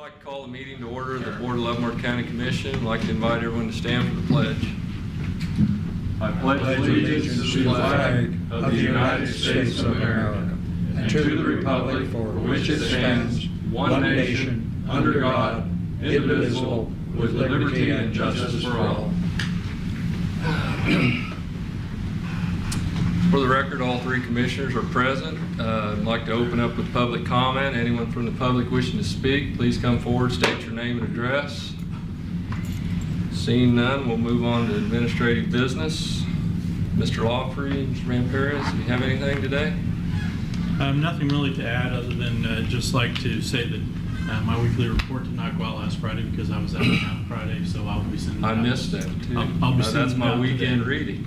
like to call the meeting to order of the Board of Leavenworth County Commission. I'd like to invite everyone to stand for the pledge. I pledge allegiance to the flag of the United States of America and to the republic for which it stands, one nation, under God, indivisible, with liberty and justice for all. For the record, all three commissioners are present. I'd like to open up with public comment. Anyone from the public wishing to speak, please come forward, state your name and address. Seeing none, we'll move on to administrative business. Mr. Lawfrey, Mr. Ramperez, do you have anything today? Nothing really to add other than just like to say that my weekly report did not go out last Friday because I was out of town Friday, so I'll be sending it out. I missed that too. I'll be sending That's it my out weekend today. reading.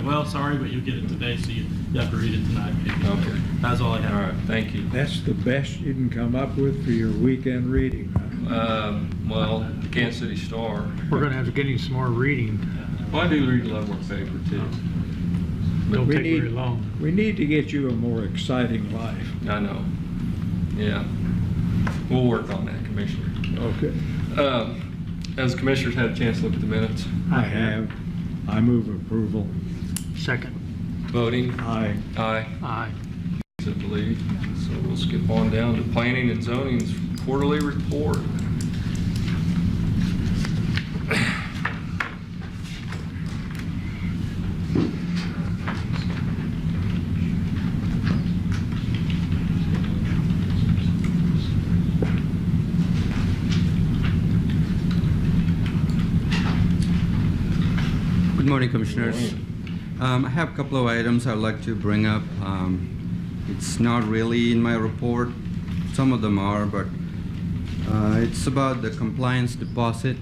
Well, sorry, but you'll get it today, so you have to read it tonight. Maybe. Okay. That's all I have. All right, thank you. That's the best you can come up with for your weekend reading, huh? Well, the Kansas City Star. We're going to have to get him some more reading. Well, I do read the Leavenworth paper too. Don't We take need- very long. We need to get you a more exciting life. I know. Yeah. We'll work on that, Commissioner. Okay. As commissioners had a chance to look at the minutes, I have. I move approval. Second. voting, Aye. aye, Aye. I believe. So we'll skip on down to planning and zoning's quarterly report. Good morning, Commissioners. I have a couple of items I'd like to bring up. It's not really in my report. Some of them are, but it's about the compliance deposit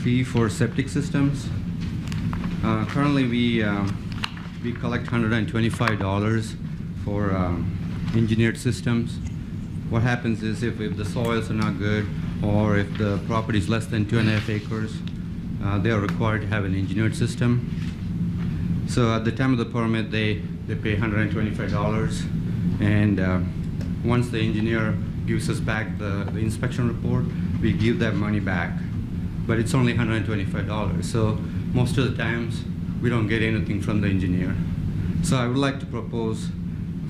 fee for septic systems. Currently, we collect $125 for engineered systems. What happens is if the soils are not good or if the property is less than 2.5 acres, they are required to have an engineered system. So at the time of the permit, they pay $125, and once the engineer gives us back the inspection report, we give that money back. But it's only $125, so most of the times we don't get anything from the engineer. So I would like to propose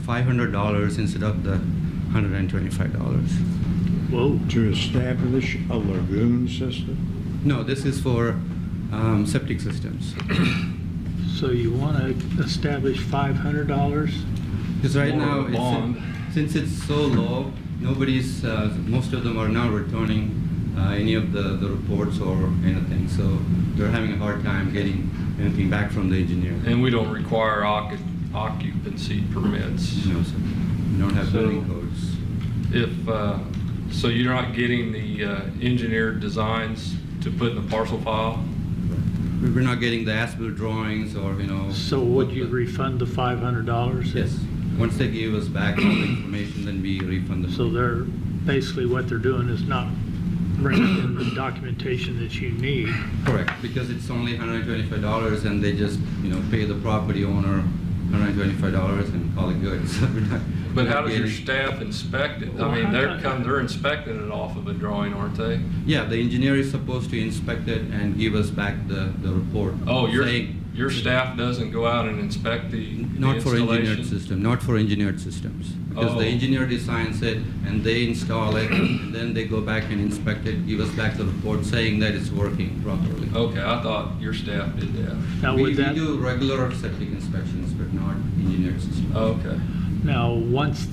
$500 instead of the $125. Whoa. To establish a lagoon system? No, this is for septic systems. So you want to establish $500? Because right More of now, a bond. since it's so low, nobody's, most of them are not returning any of the reports or anything. So they're having a hard time getting anything back from the engineer. And we don't require occupancy permits. No, sir. We don't have So- building codes. So you're not getting the engineered designs to put in the parcel file? We're not getting the as-built drawings or, So would you refund the $500? Yes. Once they give us back all the information, then we refund the. So they're, basically what they're doing is not bringing in the documentation that you need. Correct, because it's only $125 and they just, pay the property owner $125 and call it good. So we're not. But how not does your getting- staff inspect it? Well, I mean, how- they're inspecting it off of a drawing, aren't they? Yeah, the engineer is supposed to inspect it and give us back the report. Oh, saying- your staff doesn't go out and inspect the Not for engineered installation? system, not for engineered systems. Because Oh. the engineer designs it and they install it, and then they go back and inspect it, give us back the report saying that it's working properly. Okay, I thought your staff did that. Now We would that, do regular septic inspections, but not engineered systems. Okay. now once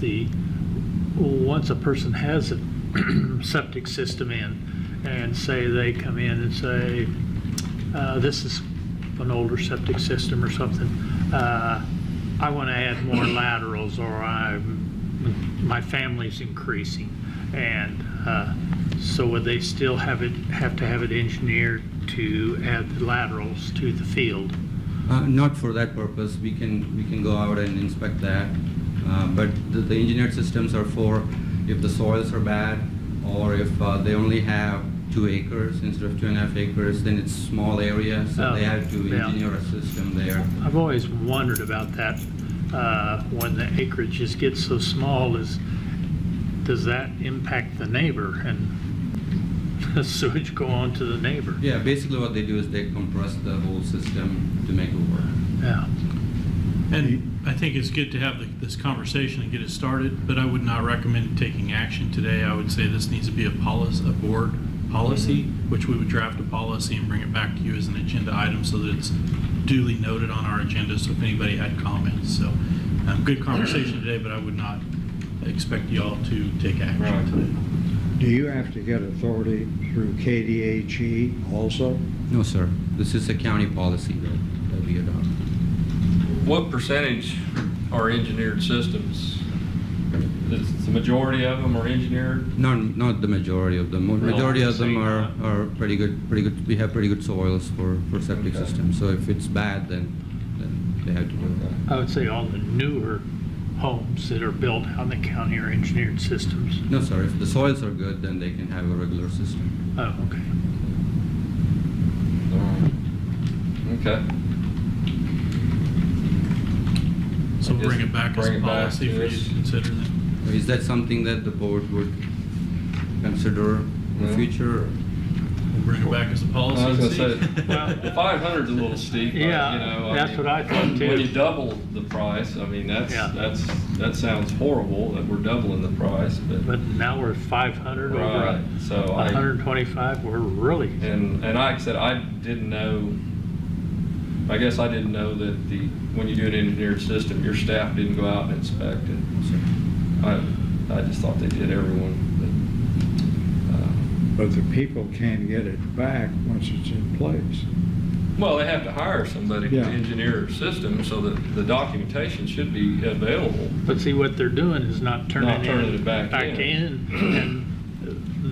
a person has a septic system in, and say they come in and say, this is an older septic system or something, I want to add more laterals, or my family's increasing, and so would they still have to have it engineered to add the laterals to the field? Not for that purpose. We can go out and inspect that. But the engineered systems are for if the soils are bad, or if they only have 2 acres instead of 2.5 acres, then it's small area, so Oh, they have to yeah. engineer a system there. I've always wondered about that, when the acreages get so small, does that impact the neighbor? And the sewage go on to the neighbor. Yeah, basically what they do is they compress the whole system to make it work. Yeah. And I think it's good to have this conversation and get it started, but I would not recommend taking action today. I would say this needs to be a board policy, which we would draft a policy and bring it back to you as an agenda item so that it's duly noted on our agenda, so if anybody had comments. So, good conversation today, but I would not expect y'all to take action Right. today. Do you have to get authority through KDHE also? No, sir. This is a county policy that we adopt. What percentage are engineered systems? Is the majority of them are engineered? Not the majority of them. Majority of them are pretty good. We have pretty good soils for septic Okay. systems. So if it's bad, then they have to do it. I would say all the newer homes that are built out in the county are engineered systems. No, sir. If the soils are good, then they can have a regular system. Oh, okay. Okay. So we'll bring it back as Bring a it back policy to for you us. to consider then. Is that something that the board would consider in the Yeah. future? We'll bring it back as a policy. I was and gonna see. say, 500's a little steep, but, Yeah, you know. that's what I thought, too. When you double the price, I mean, Yeah. that sounds horrible that we're doubling the price, but. But now we're 500 over Right, so 125. We're really, And like I said, I didn't know, I guess I didn't know that when you do an engineered system, your staff didn't go out and inspect it. I just thought they did everyone, But the people can get it back once it's in place. well, they have to hire somebody to Yeah. engineer a system so that the documentation should be available. but see, what they're doing is not turning it back in. and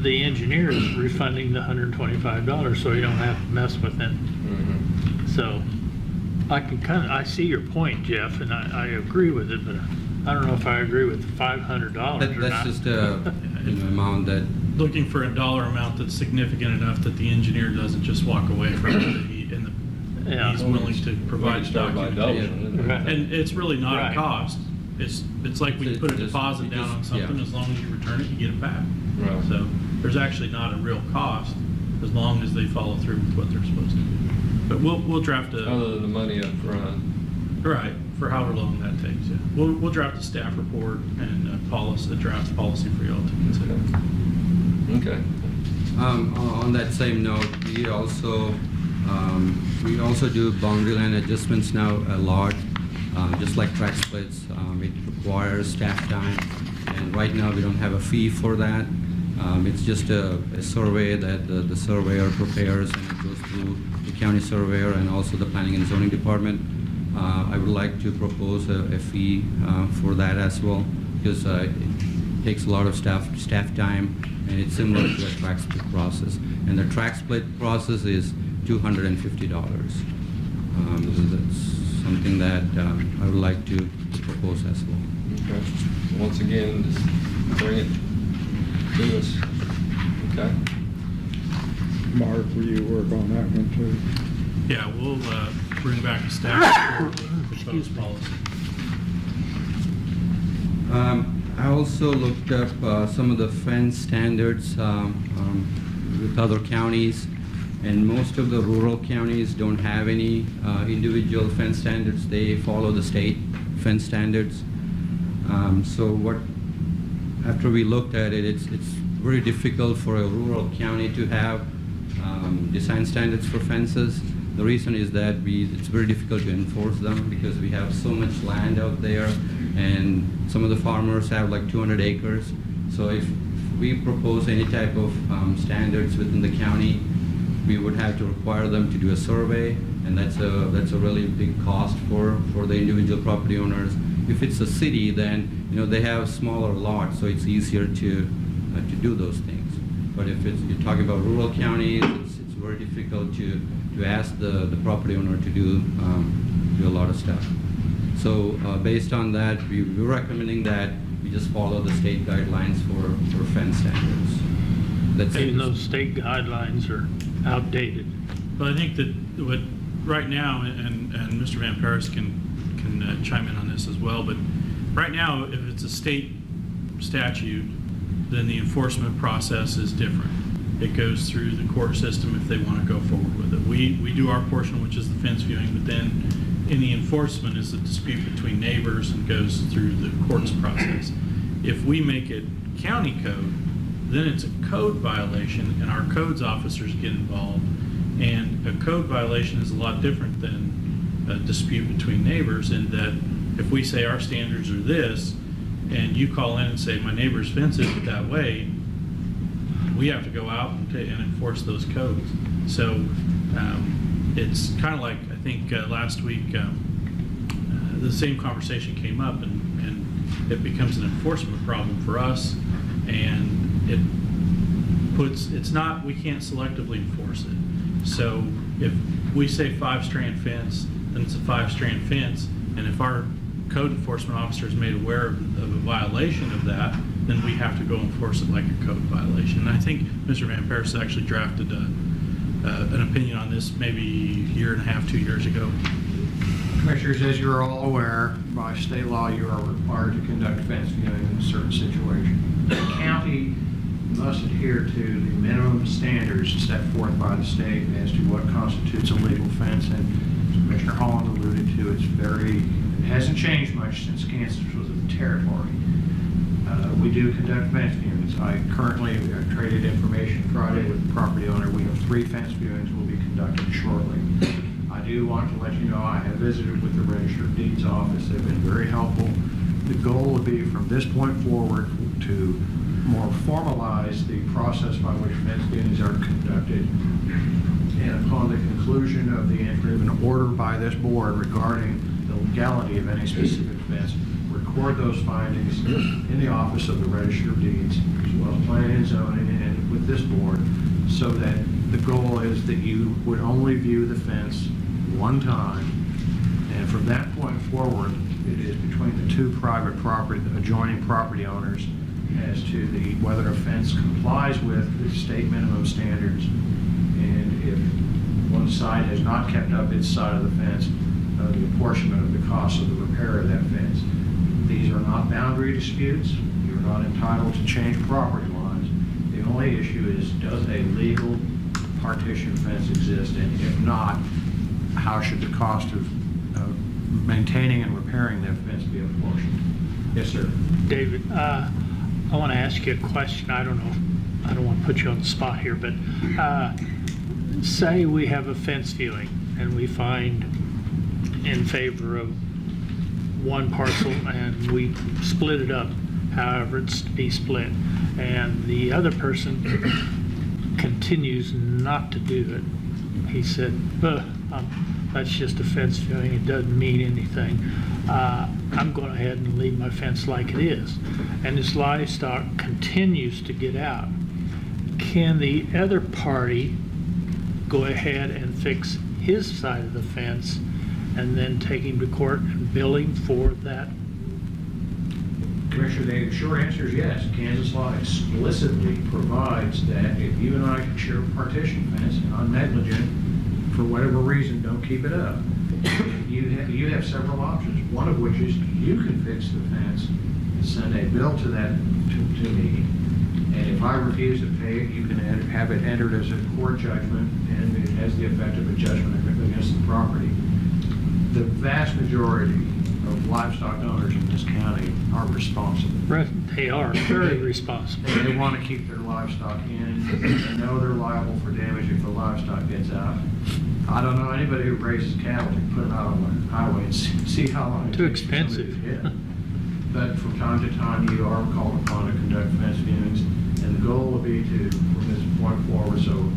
the engineer is refunding the $125, so you don't have to mess with it. Mhm. So I see your point, Jeff, and I agree with it, but I don't know if I agree with $500 or not. That's just a amount that. Looking for a dollar amount that's significant enough that the engineer doesn't just walk away from it, Yeah. he's willing to provide Start by documentation. doubling it. Right. And it's really not Right. a cost. It's like when you put a deposit down on something, Yeah. as long as you return it, you get it back. Right. So there's actually not a real cost as long as they follow through with what they're supposed to do. But we'll draft Other than the money up front. right, for however long that takes, yeah. We'll draft a staff report and a draft policy for y'all to consider. Okay. On that same note, we also do boundary line adjustments now a lot, just like track splits. It requires staff time, and right now we don't have a fee for that. It's just a survey that the surveyor prepares, and it goes through the county surveyor and also the planning and zoning department. I would like to propose a fee for that as well, because it takes a lot of staff time, and it's similar to a track split process. And the track split process is $250. So that's something that I would like to propose as well. Okay. Once again, just bring it to us. Okay. Mark, will you work on that one too? Yeah, we'll bring back a staff report with proposed policy. I also looked up some of the fence standards with other counties, and most of the rural counties don't have any individual fence standards. They follow the state fence standards. After we looked at it, it's very difficult for a rural county to have design standards for fences. The reason is that it's very difficult to enforce them because we have so much land out there, and some of the farmers have like 200 acres. So if we propose any type of standards within the county, we would have to require them to do a survey, and that's a really big cost for the individual property owners. If it's a city, then they have smaller lots, so it's easier to do those things. But if you're talking about rural counties, it's very difficult to ask the property owner to do a lot of stuff. So based on that, we're recommending that we just follow the state guidelines for fence standards. That's Even it. those state guidelines are outdated. But I think that what right now, and Mr. Van Paris can chime in on this as well, but right now, if it's a state statute, then the enforcement process is different. it goes through the court system if they want to go forward with it. We do our portion, which is the fence viewing, but then any enforcement is a dispute between neighbors and goes through the courts process. If we make it county code, then it's a code violation and our codes officers get involved. And a code violation is a lot different than a dispute between neighbors, in that if we say our standards are this and you call in and say my neighbor's fence isn't that way, we have to go out and enforce those codes. So it's kind of like, I think last week the same conversation came up, and it becomes an enforcement problem for us, and we can't selectively enforce it. So if we say 5-strand fence, then it's a 5-strand fence, and if our code enforcement officer is made aware of a violation of that, then we have to go enforce it like a code violation. And I think Mr. Van Paris actually drafted an opinion on this maybe a year and a half, 2 years ago. Commissioners, as you're all aware, by state law, you are required to conduct fence viewing in a certain situation. The county must adhere to the minimum standards set forth by the state as to what constitutes a legal fence. And as Commissioner Holland alluded to, it hasn't changed much since Kansas was a territory. We do conduct fence viewings. I traded information Friday with the property owner. We have 3 fence viewings will be conducted shortly. I do want to let you know I have visited with the Register of Deeds office. They've been very helpful. The goal would be from this point forward to more formalize the process by which fence viewings are conducted. And upon the conclusion of the entry of an order by this board regarding the legality of any specific fence, record those findings in the office of the Register of Deeds, as well as planning and zoning, and with this board, so that the goal is that you would only view the fence one time, and from that point forward, it is between the 2 private adjoining property owners as to whether a fence complies with the state minimum standards, and if one side has not kept up its side of the fence, the apportionment of the cost of the repair of that fence. These are not boundary disputes. You're not entitled to change property lines. The only issue is, does a legal partition fence exist? And if not, how should the cost of maintaining and repairing that fence be apportioned? Yes, sir. David, I want to ask you a question. I don't want to put you on the spot here, but say we have a fence viewing and we find in favor of one parcel and we split it up, however it's to be split, and the other person continues not to do it. He said, that's just a fence viewing, it doesn't mean anything. I'm going ahead and leave my fence like it is. And this livestock continues to get out. Can the other party go ahead and fix his side of the fence and then take him to court and bill him for that? Commissioner, the short answer is yes. Kansas law explicitly provides that if you and I can share a partition fence and I'm negligent, for whatever reason, don't keep it up, you have several options, one of which is you can fix the fence and send a bill to me, and if I refuse to pay it, you can have it entered as a court judgment, and it has the effect of a judgment against the property. The vast majority of livestock owners in this county are responsible. They are very responsible. They want to keep their livestock in. They know they're liable for damage if the livestock gets out. I don't know anybody who raises cattle to put them out on the highway and see how long it Too takes for somebody to expensive. get. But from time to time, you are called upon to conduct fence viewings, and the goal will be to, from this point forward, so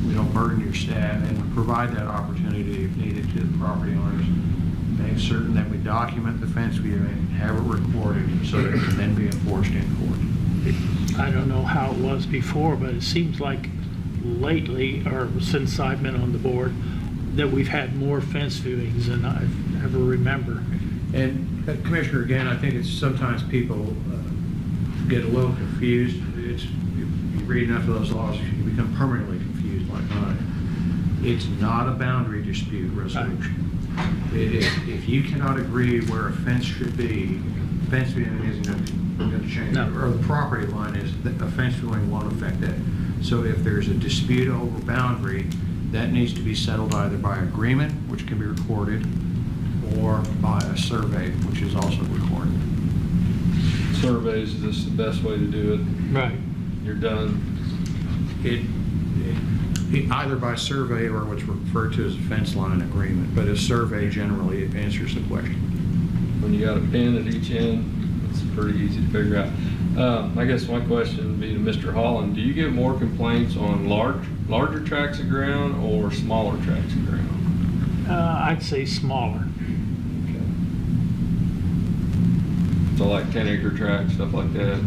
we don't burden your staff, and provide that opportunity if needed to the property owners. Make certain that we document the fence viewing, have it recorded, so that it can then be enforced in court. I don't know how it was before, but it seems like lately, or since I've been on the board, that we've had more fence viewings than I've ever remember. And Commissioner, again, I think it's sometimes people get a little confused. You read enough of those laws, you become permanently confused like mine. It's not a boundary dispute resolution. If you cannot agree where a fence should be, fence viewing isn't going to change. No. Or the property line is, a fence viewing won't affect that. So if there's a dispute over boundary, that needs to be settled either by agreement, which can be recorded, or by a survey, which is also recorded. Surveys is just the best way to do it. Right. You're done. Either by survey or what's referred to as a fence line agreement, but a survey generally answers the question. When you got a pin at each end, it's pretty easy to figure out. I guess my question would be to Mr. Holland, do you get more complaints on larger tracts of ground or smaller tracts of ground? I'd say smaller. Okay. So like 10-acre tracts, stuff like that?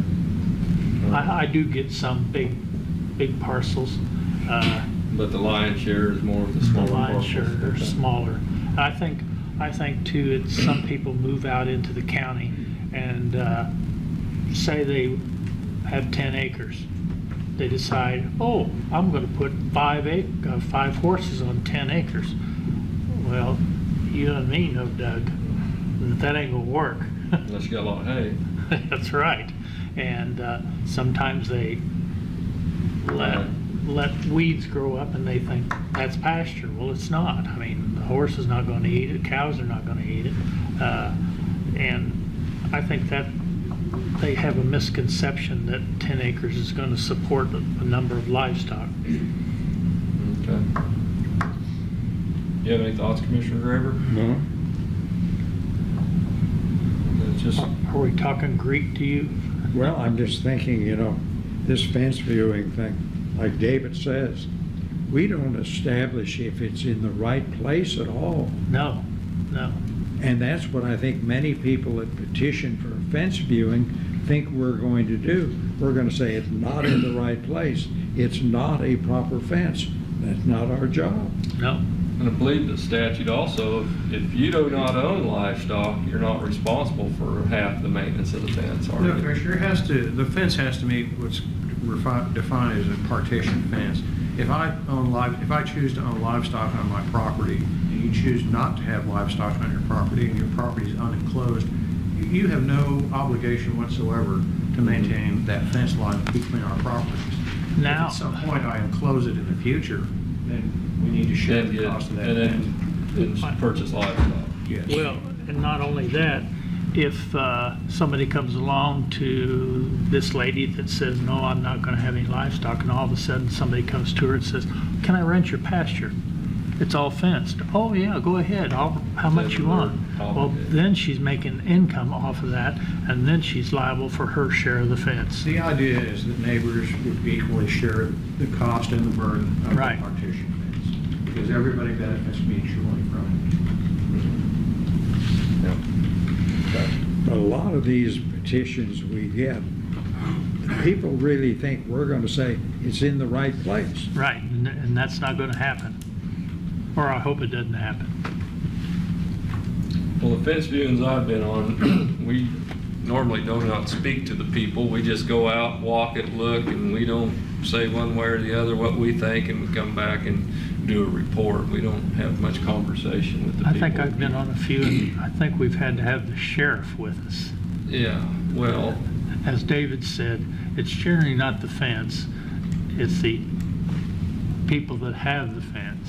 I do get some big parcels. But the lion's share is more of the The smaller lion's parcels? share are Okay. smaller. I think too, it's some people move out into the county and say they have 10 acres. They decide, oh, I'm going to put 5 horses on 10 acres. Well, you and me know, Doug, that ain't gonna work. Unless you got a lot of hay. That's right. And sometimes they let weeds grow up and they think that's pasture. Well, it's not. I mean, the horse is not going to eat it. Cows are not going to eat it. And I think that they have a misconception that 10 acres is going to support a number of livestock. Okay. You have any thoughts, Commissioner Graber? No? It's just, Are we talking Greek to you? Well, I'm just thinking, this fence viewing thing, like David says, we don't establish if it's in the right place at all. No. And that's what I think many people that petition for fence viewing think we're going to do. We're going to say it's not in the right place. It's not a proper fence. That's not our job. No. and I believe the statute also, if you do not own livestock, you're not responsible for half the maintenance of the fence, are No, you? Commissioner, the fence has to meet what's defined as a partition fence. If I choose to own livestock on my property, and you choose not to have livestock on your property, and your property is unenclosed, you have no obligation whatsoever to maintain that fence line between our properties. Now- If at some point I enclose it in the future, then we need to share the cost of that fence. And then purchase livestock. Yes. Well, and not only that, if somebody comes along to this lady that says, no, I'm not going to have any livestock, and all of a sudden somebody comes to her and says, can I rent your pasture? It's all fenced. Oh, yeah, go ahead. How much you want? Well, then she's making income off of that, and then she's liable for her share of the fence. The idea is that neighbors would equally share the cost and the burden of the Right. partition fence, because everybody benefits mutually from But a lot of these petitions we get, people really think we're going to say it's in the right place. Right, and that's not going to happen. Or I hope it doesn't happen. Well, the fence viewings I've been on, we normally do not speak to the people. We just go out, walk it, look, and we don't say one way or the other what we think, and we come back and do a report. We don't have much conversation with the I people. think I've been on a few, and I think we've had to have the sheriff with us. Yeah, well, As David said, it's generally not the fence, it's the people that have the fence.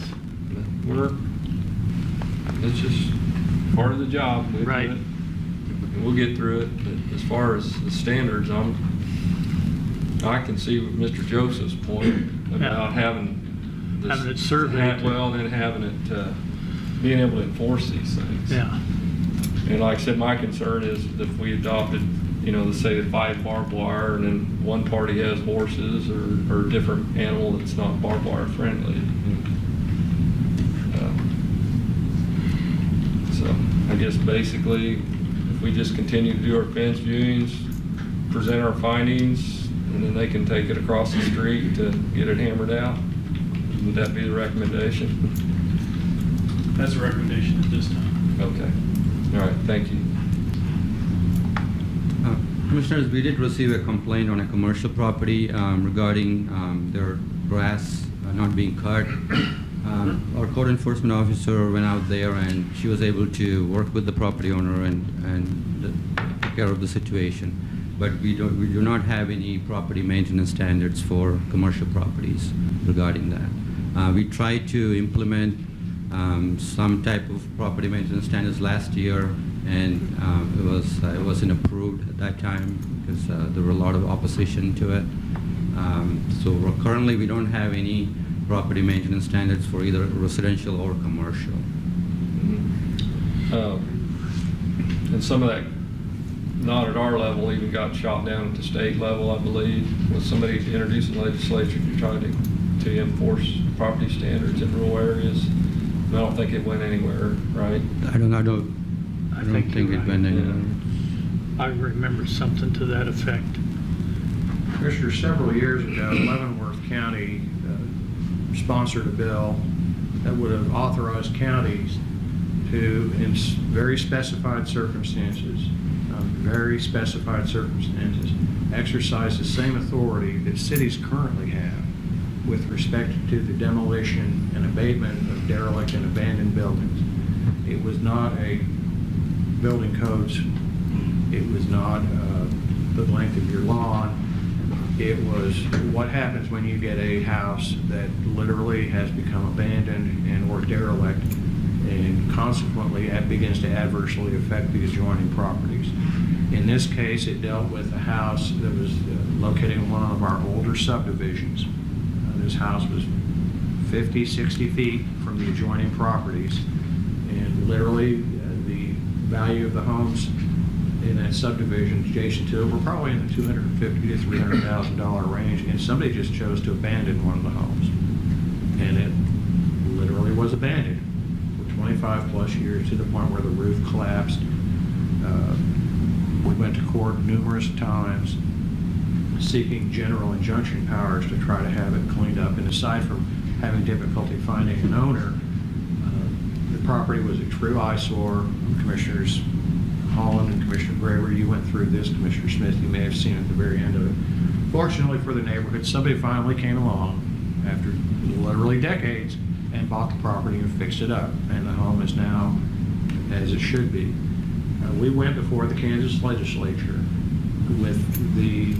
it's just part of the job. We do Right. it, and we'll get through it. But as far as the standards, I can see Mr. Joseph's point about having this, Having it surveyed. Well, and then having it, being able to enforce these things. Yeah, And like I said, my concern is that if we adopted, let's say the 5 barbed wire, and then one party has horses or a different animal that's not barbed wire friendly. So I guess basically, if we just continue to do our fence viewings, present our findings, and then they can take it across the street to get it hammered out, would that be the recommendation? That's a recommendation at this time. Okay. All right, thank you. Commissioners, we did receive a complaint on a commercial property regarding their grass not being cut. Our code enforcement officer went out there, and she was able to work with the property owner and take care of the situation. but we do not have any property maintenance standards for commercial properties regarding that. We tried to implement some type of property maintenance standards last year, and it wasn't approved at that time because there were a lot of opposition to it. So currently we don't have any property maintenance standards for either residential or commercial. And some of that, not at our level, even got shot down at the state level, I believe, with somebody introducing legislation to try to enforce property standards in rural areas. And I don't think it went anywhere, right? I don't think think you're it went right. anywhere. I remember something to that effect. Commissioner, several years ago, Leavenworth County sponsored a bill that would have authorized counties to, in very specified circumstances, exercise the same authority that cities currently have with respect to the demolition and abatement of derelict and abandoned buildings. It was not a building codes, it was not the length of your lawn, it was what happens when you get a house that literally has become abandoned and or derelict, and consequently it begins to adversely affect the adjoining properties. In this case, it dealt with a house that was located in one of our older subdivisions. This house was 50, 60 feet from the adjoining properties, and literally the value of the homes in that subdivision adjacent to it were probably in the $250,000 to $300,000 range, and somebody just chose to abandon one of the homes. And it literally was abandoned for 25 plus years to the point where the roof collapsed. We went to court numerous times seeking general injunction powers to try to have it cleaned up. And aside from having difficulty finding an owner, the property was a true eyesore. Commissioners Holland and Commissioner Graber, you went through this. Commissioner Smith, you may have seen at the very end of it. Fortunately for the neighborhood, somebody finally came along after literally decades and bought the property and fixed it up. And the home is now as it should be. We went before the Kansas legislature with the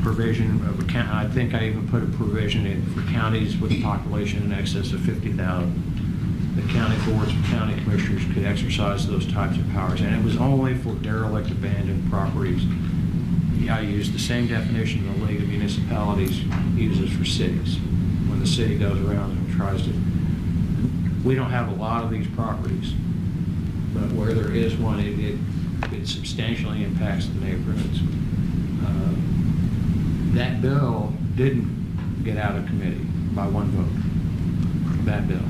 provision of a county. I think I even put a provision in for counties with a population in excess of 50,000. The county boards and county commissioners could exercise those types of powers, and it was only for derelict, abandoned properties. I used the same definition the League of Municipalities uses for cities. When the city goes around and tries to, we don't have a lot of these properties, but where there is one, it substantially impacts the neighborhoods. That bill didn't get out of committee by one vote. That bill.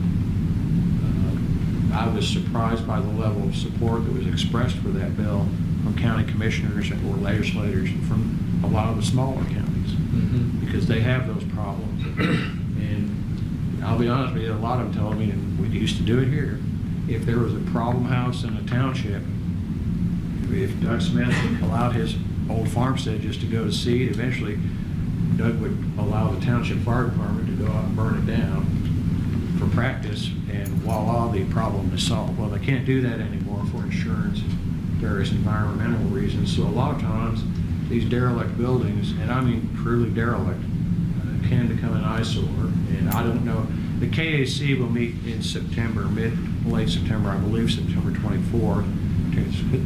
I was surprised by the level of support that was expressed for that bill from county commissioners or legislators from a lot of the smaller counties, because they have those problems. And I'll be honest with you, a lot of them tell me, and we used to do it here, if there was a problem house in a township, if Doug Smith allowed his old farmstead just to go to seed, eventually Doug would allow the township fire department to go out and burn it down for practice, and voila, the problem is solved. Well, they can't do that anymore for insurance and various environmental reasons. So a lot of times, these derelict buildings, and I mean truly derelict, can become an eyesore. And I don't know, the KAC will meet in September, late September, I believe September 24th,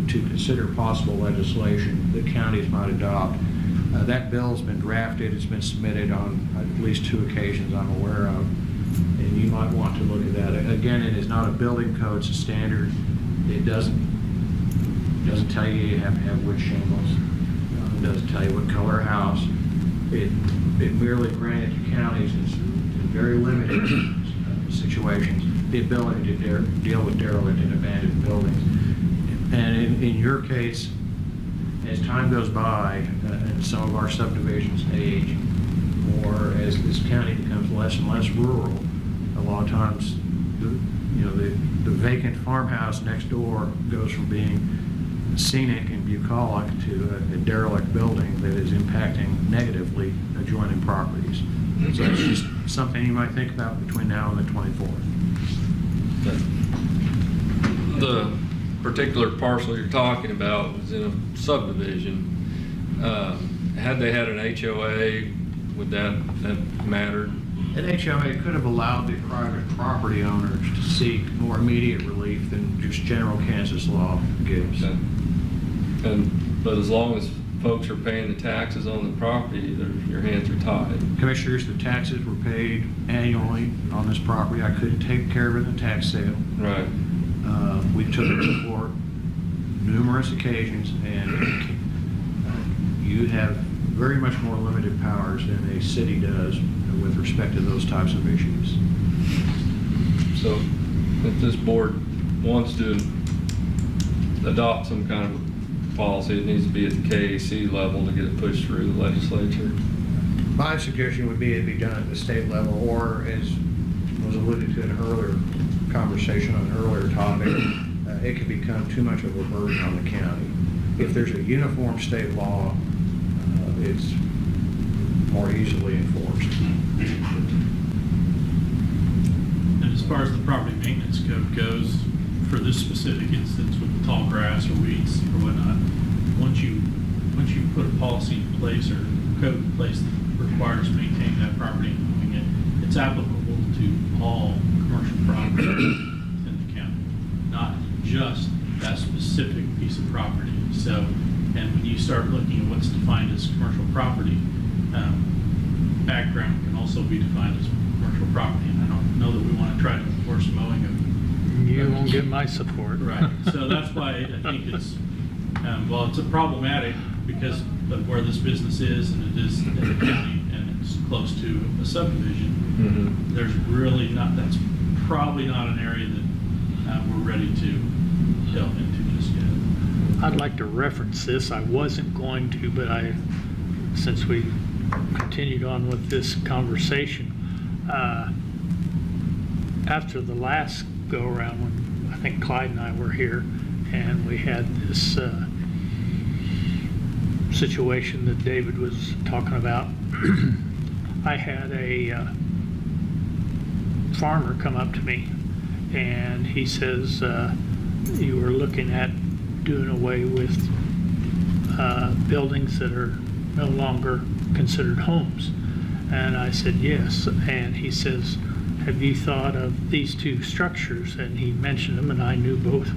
to consider possible legislation that counties might adopt. That bill's been drafted, it's been submitted on at least 2 occasions I'm aware of, and you might want to look at that. Again, it is not a building code, it's a standard. It doesn't tell you have to have wood shingles. It doesn't tell you what color house. It merely granted to counties in very limited situations the ability to deal with derelict and abandoned buildings. And in your case, as time goes by and some of our subdivisions age, or as this county becomes less and less rural, a lot of times the vacant farmhouse next door goes from being scenic and bucolic to a derelict building that is impacting negatively adjoining properties. So it's just something you might think about between now and the 24th. The particular parcel you're talking about was in a subdivision. Had they had an HOA, would that matter? An HOA could have allowed the private property owners to seek more immediate relief than just general Kansas law gives. But as long as folks are paying the taxes on the property, your hands are tied. Commissioners, the taxes were paid annually on this property. I couldn't take care of it in a tax sale. Right. We took it to court numerous occasions, and you have very much more limited powers than a city does with respect to those types of issues. So if this board wants to adopt some kind of policy, it needs to be at the KAC level to get it pushed through the legislature. My suggestion would be it be done at the state level, or as was alluded to in an earlier conversation on an earlier topic, it could become too much of a burden on the county. If there's a uniform state law, it's more easily enforced. And as far as the property maintenance code goes, for this specific instance with the tall grass or weeds or whatnot, once you put a policy in place or code in place that requires maintaining that property and mowing it, it's applicable to all commercial property in the county, not just that specific piece of property. So, and when you start looking at what's defined as commercial property, background can also be defined as commercial property. And I don't know that we want to try to enforce mowing of. You won't get my support. Right. So that's why I think it's, well, it's a problematic because of where this business is, and it is in the county, and it's close to a subdivision. Mm-hmm. There's really not, that's probably not an area that we're ready to delve into just yet. I'd like to reference this. I wasn't going to, but since we continued on with this conversation, after the last go around when I think Clyde and I were here, and we had this situation that David was talking about, I had a farmer come up to me, and he says, you were looking at doing away with buildings that are no longer considered homes. And I said, yes. And he says, have you thought of these two structures? And he mentioned them, and I knew both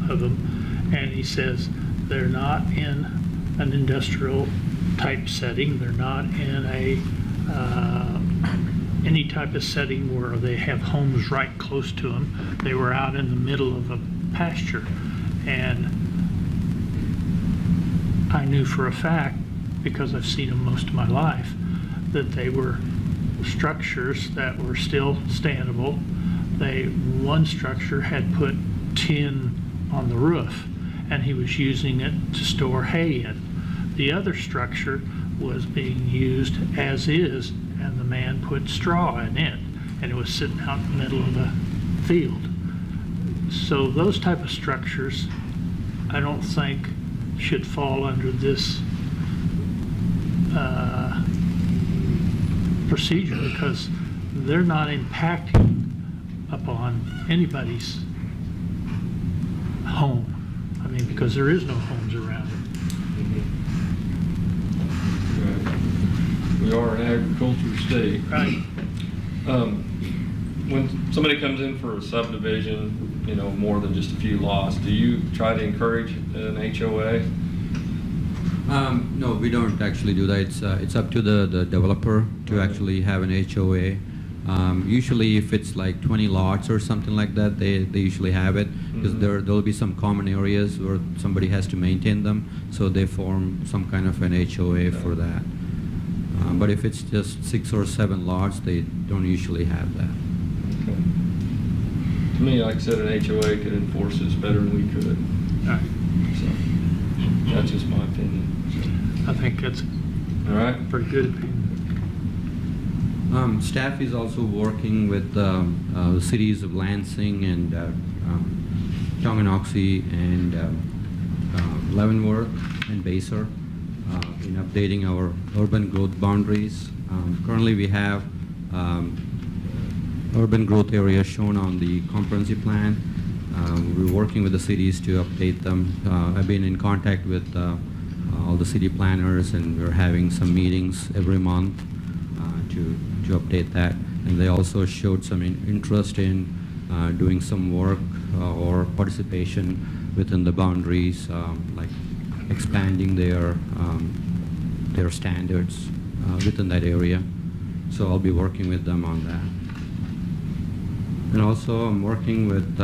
of them. And he says, they're not in an industrial type setting. They're not in any type of setting where they have homes right close to them. They were out in the middle of a pasture. And I knew for a fact, because I've seen them most of my life, that they were structures that were still standable. One structure had put tin on the roof, and he was using it to store hay in. The other structure was being used as is, and the man put straw in it, and it was sitting out in the middle of the field. So those type of structures, I don't think should fall under this procedure, because they're not impacting upon anybody's home. I mean, because there is no homes around it. Right. We are an agricultural state. Right. When somebody comes in for a subdivision, more than just a few lots, do you try to encourage an HOA? No, we don't actually do that. It's up to the developer to actually have an HOA. Usually if it's like 20 lots or something like that, they usually have it, because there'll be some common areas where somebody has to maintain them, so they form some kind of an HOA for that. But if it's just 6 or 7 lots, they don't usually have that. Okay. To me, like I said, an HOA could enforce this better than we could. All right. So that's just my opinion. I think that's All right. a pretty good opinion. Staff is also working with the cities of Lansing and Tonganoxie and Leavenworth and Basel in updating our urban growth boundaries. Currently we have urban growth areas shown on the comprehensive plan. We're working with the cities to update them. I've been in contact with all all the city planners, and we're having some meetings every month to update that. And they also showed some interest in doing some work or participation within the boundaries, like expanding their standards within that area. So I'll be working with them on that. And also, I'm working with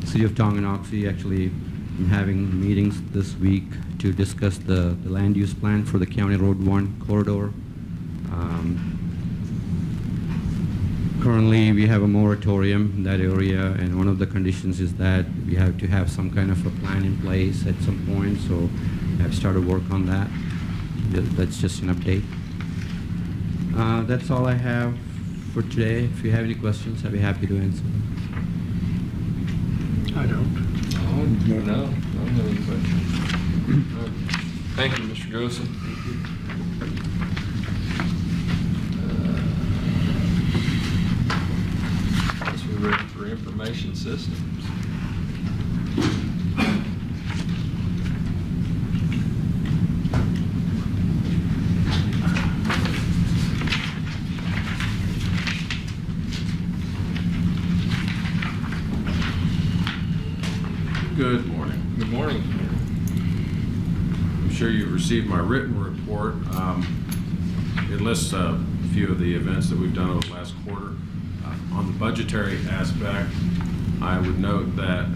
City of Tonganoxie. Actually, I'm having meetings this week to discuss the land use plan for the County Road 1 corridor. Currently, we have a moratorium in that area, and one of the conditions is that we have to have some kind of a plan in place at some point, so I've started work on that. That's just an update. That's all I have for today. If you have any questions, I'd be happy to answer. I don't. No, I don't have any questions. All right. Thank you, Mr. Grossen. Guess we're ready for information systems. Good morning. Good morning. I'm sure you've received my written report. It lists a few of the events that we've done over the last quarter. On the budgetary aspect, I would note that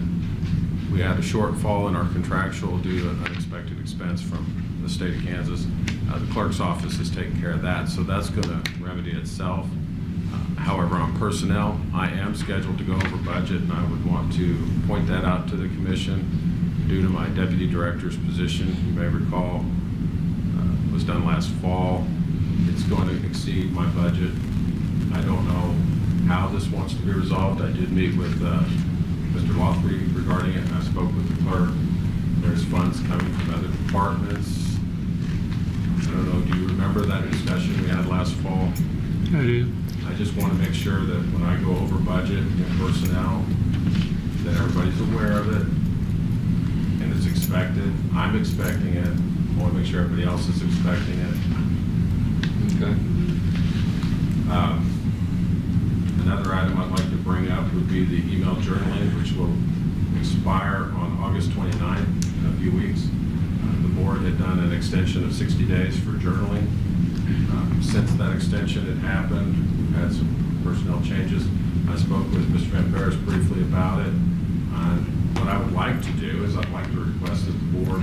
we had a shortfall in our contractual due to unexpected expense from the state of Kansas. The clerk's office is taking care of that, so that's going to remedy itself. However, on personnel, I am scheduled to go over budget, and I would want to point that out to the commission due to my deputy director's position. You may recall, was done last fall. It's going to exceed my budget. I don't know how this wants to be resolved. I did meet with Mr. Lothry regarding it, and I spoke with the clerk. There's funds coming from other departments. I don't know, do you remember that discussion we had last fall? I do. I just want to make sure that when I go over budget and personnel, that everybody's aware of it and it's expected. I'm expecting it. I want to make sure everybody else is expecting it. Okay. Another item I'd like to bring up would be the email journaling, which will expire on August 29th, in a few weeks. The board had done an extension of 60 days for journaling. Since that extension had happened, we've had some personnel changes. I spoke with Mr. Van Paris briefly about it. What I would like to do is I'd like to request that the board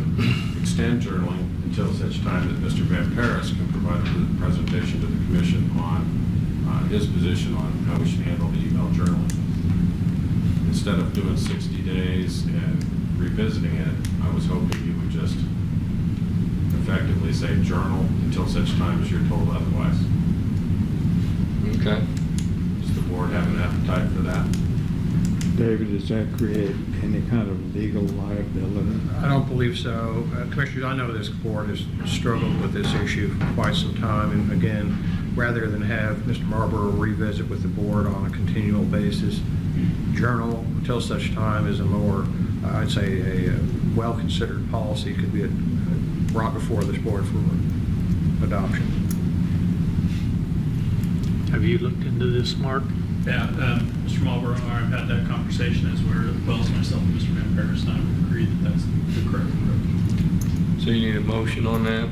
extend journaling until such time that Mr. Van Paris can provide a presentation to the commission on his position on how we should handle the email journaling. Instead of doing 60 days and revisiting it, I was hoping you would just effectively say journal until such time as you're told otherwise. Okay. Does the board have an appetite for that? David, does that create any kind of legal liability? I don't believe so. Commissioners, I know this board has struggled with this issue for quite some time, and again, rather than have Mr. Marlborough revisit with the board on a continual basis, journal until such time as a more, I'd say, a well-considered policy could be brought before this board for adoption. Have you looked into this, Mark? Yeah, Mr. Marlborough and I have had that conversation as well as myself and Mr. Van Paris, and I would agree that that's the correct approach. So you need a motion on that?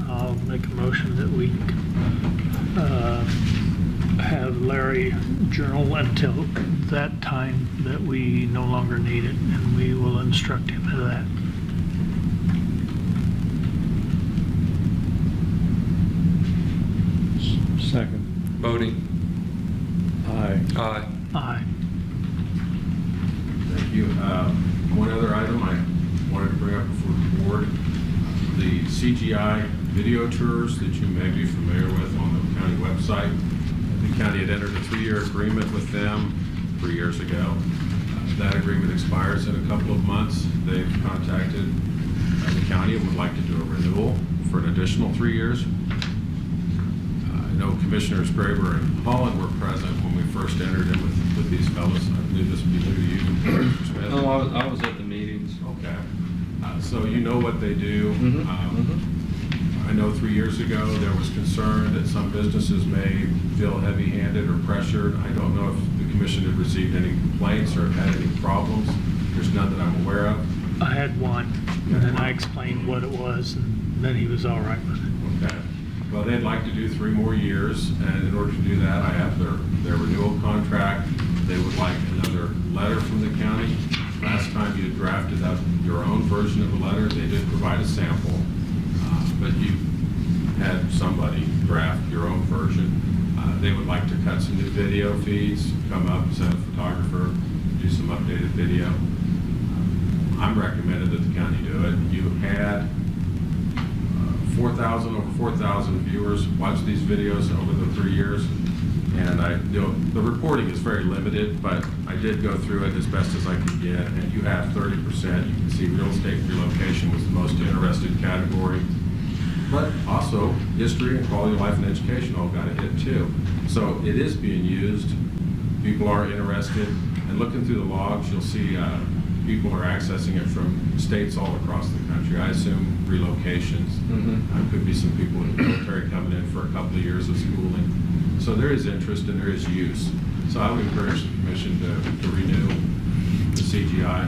I'll make a motion that we have Larry journal until that time that we no longer need it, and we will instruct him of that. Second. Voting? Aye. Aye. Aye. Thank you. One other item I wanted to bring up before the board. The CGI video tours that you may be familiar with on the county website. The county had entered a 3-year agreement with them 3 years ago. That agreement expires in a couple of months. They've contacted the county and would like to do a renewal for an additional 3 years. I know Commissioners Graber and Holland were present when we first entered in with these fellows. I believe this would be new to you, Mr. Smith. No, I was at the meetings. Okay. So you know what they do. I know 3 years ago, there was concern that some businesses may feel heavy-handed or pressured. I don't know if the commission had received any complaints or had any problems. There's none that I'm aware of. I had one, and then I explained what it was, and then he was all right with it. Okay. Well, they'd like to do 3 more years, and in order to do that, I have their renewal contract. They would like another letter from the county. Last time you drafted up your own version of a letter, they did provide a sample, but you had somebody draft your own version. They would like to cut some new video feeds, come up, send a photographer, do some updated video. I'm recommended that the county do it. You had over 4,000 viewers watch these videos over the 3 years. And the reporting is very limited, but I did go through it as best as I could get. And you have 30%. You can see real estate relocation was the most interested category. But also, history and quality of life and education all got a hit too. So it is being used. People are interested. And looking through the logs, you'll see people are accessing it from states all across the country. I assume relocations. Could be some people in the military coming in for a couple of years of schooling. So there is interest and there is use. So I would encourage the commission to renew the CGI.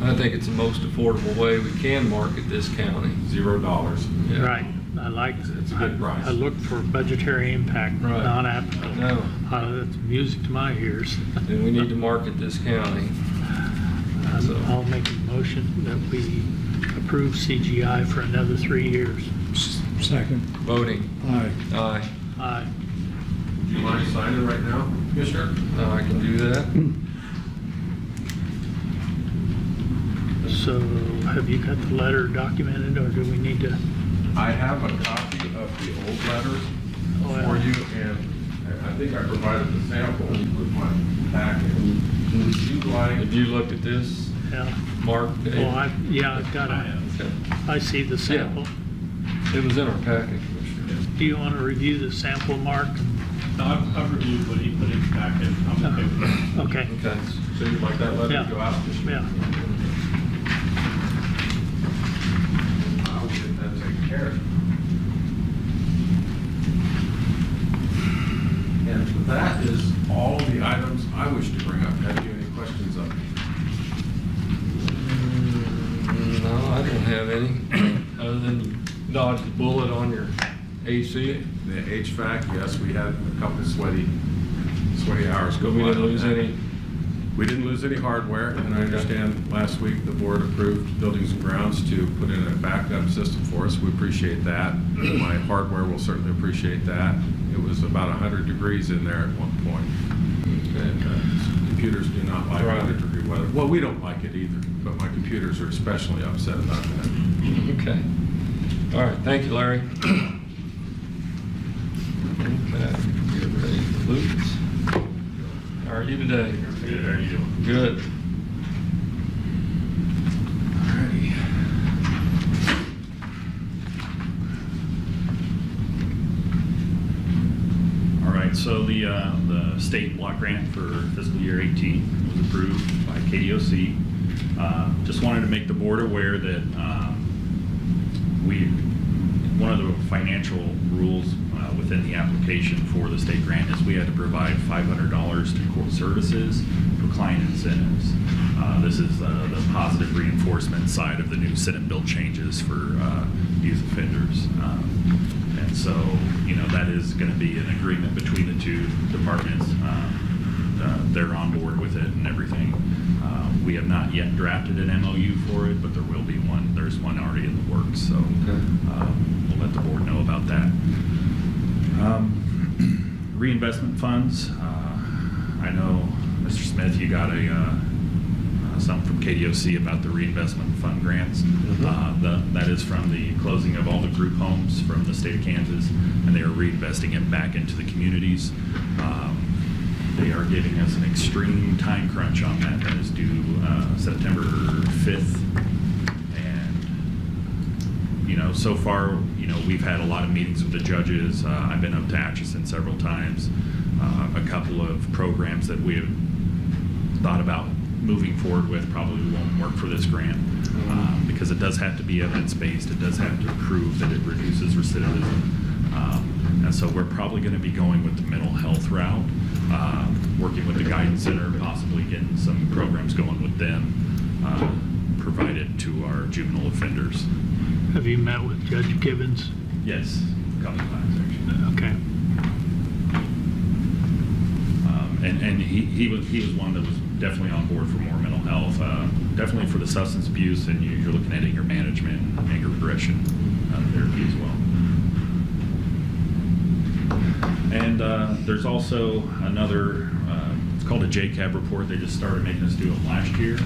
I think it's the most affordable way we can market this county. $0. Yeah. Right, I like it. It's a good price. I look for budgetary impact, Right. not applicable. No. That's music to my ears. And we need to market this county. So- I'll make a motion that we approve CGI for another 3 years. Second. Voting. Aye. Aye. Aye. Do you mind signing right now, Commissioner? I can do that. So have you got the letter documented, or do we need to? I have a copy of the old letter for you, and I think I provided the sample with my packet. Would you like? Have you looked at this, Yeah. Mark? Well, I've got it. Okay. I see the sample. It was in our packet, Commissioner. Do you want to review the sample, Mark? No, I've reviewed what he put in the packet. I'm okay with that. Okay. Okay. So you'd like that letter Yeah. to go out? Yeah. I'll get that taken care of. And that is all the items I wish to bring up. Have you any questions of me? No, I don't have any, other than you dodged the bullet on your AC. The HVAC, yes, we had a couple sweaty hours go by. We didn't lose any. We didn't lose any hardware, and I understand last week the board approved Buildings and Grounds to put in a backup system for us. We appreciate that. My hardware will certainly appreciate that. It was about 100 degrees in there at one point. And computers do not like 100-degree weather. Well, we don't like it either, but my computers are especially upset about that. Okay. All right, thank you, Larry. Okay, get ready for Lucas. How are you today? Good, how are you doing? Good. Alrighty. All right, so the state block grant for fiscal year 18 was approved by KDOC. Just wanted to make the board aware that one of the financial rules within the application for the state grant is we had to provide $500 to court services for client incentives. This is the positive reinforcement side of the new Senate bill changes for youth offenders. And so, that is going to be an agreement between the two departments. They're on board with it and everything. We have not yet drafted an MOU for it, but there will be one. There's one already in the works, so we'll let the board know about that. Reinvestment funds. I know, Mr. Smith, you got something from KDOC about the reinvestment fund grants. That is from the closing of all the group homes from the state of Kansas, and they are reinvesting it back into the communities. They are giving us an extreme time crunch on that. That is due September 5th. And, so far, we've had a lot of meetings with the judges. I've been up to Atchison several times. A couple of programs that we have thought about moving forward with probably won't work for this grant, because it does have to be evidence-based. It does have to prove that it reduces recidivism. And so we're probably going to be going with the mental health route, working with the guidance center, possibly getting some programs going with them, provided to our juvenile offenders. Have you met with Judge Gibbons? Yes, a couple of times actually. Okay. And he was one that was definitely on board for more mental health, definitely for the substance abuse, and you're looking at anger management, anger regression therapy as well. And there's also another, it's called a JCAB report. They just started making us do it last year.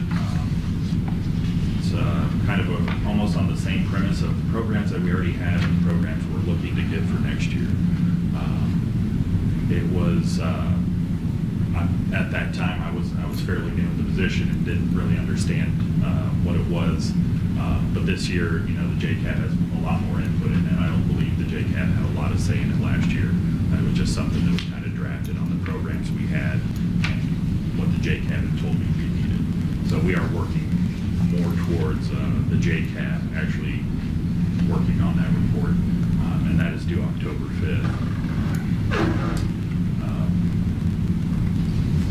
It's kind of almost on the same premise of the programs that we already have and the programs we're looking to get for next year. It was, at that time, I was fairly new in the position and didn't really understand what it was. But this year, the JCAB has a lot more input in it. I don't believe the JCAB had a lot of say in it last year. It was just something that was kind of drafted on the programs we had and what the JCAB had told me we needed. So we are working more towards the JCAB actually working on that report, and that is due October 5th.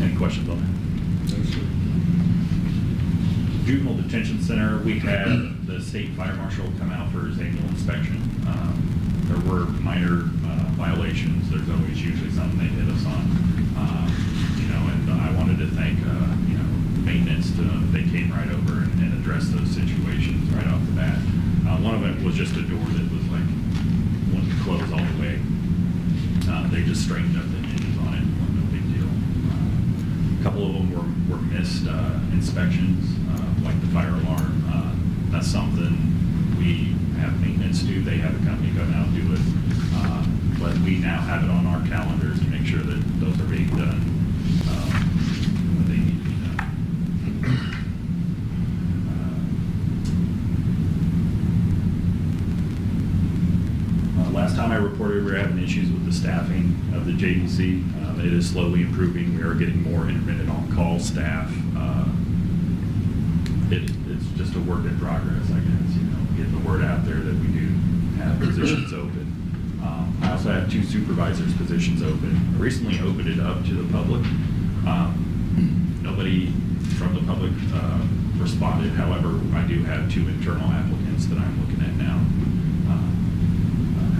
Any questions on that? Juvenile Detention Center, we had the state fire marshal come out for his annual inspection. There were minor violations. There's always usually something they hit us on. And I wanted to thank, maintenance. They came right over and addressed those situations right off the bat. One of it was just a door that was like, wouldn't close all the way. They just straightened up the hinges on it. No big deal. A couple of them were missed inspections, like the fire alarm. That's something we have maintenance do. They have a company come out and do it. But we now have it on our calendars to make sure that those are being done when they need to be done. Last time I reported, we were having issues with the staffing of the JDC. It is slowly improving. We are getting more intermittent on-call staff. It's just a work in progress, I guess. Getting the word out there that we do have positions open. I also have 2 supervisors positions open. I recently opened it up to the public. Nobody from the public responded. However, I do have 2 internal applicants that I'm looking at now.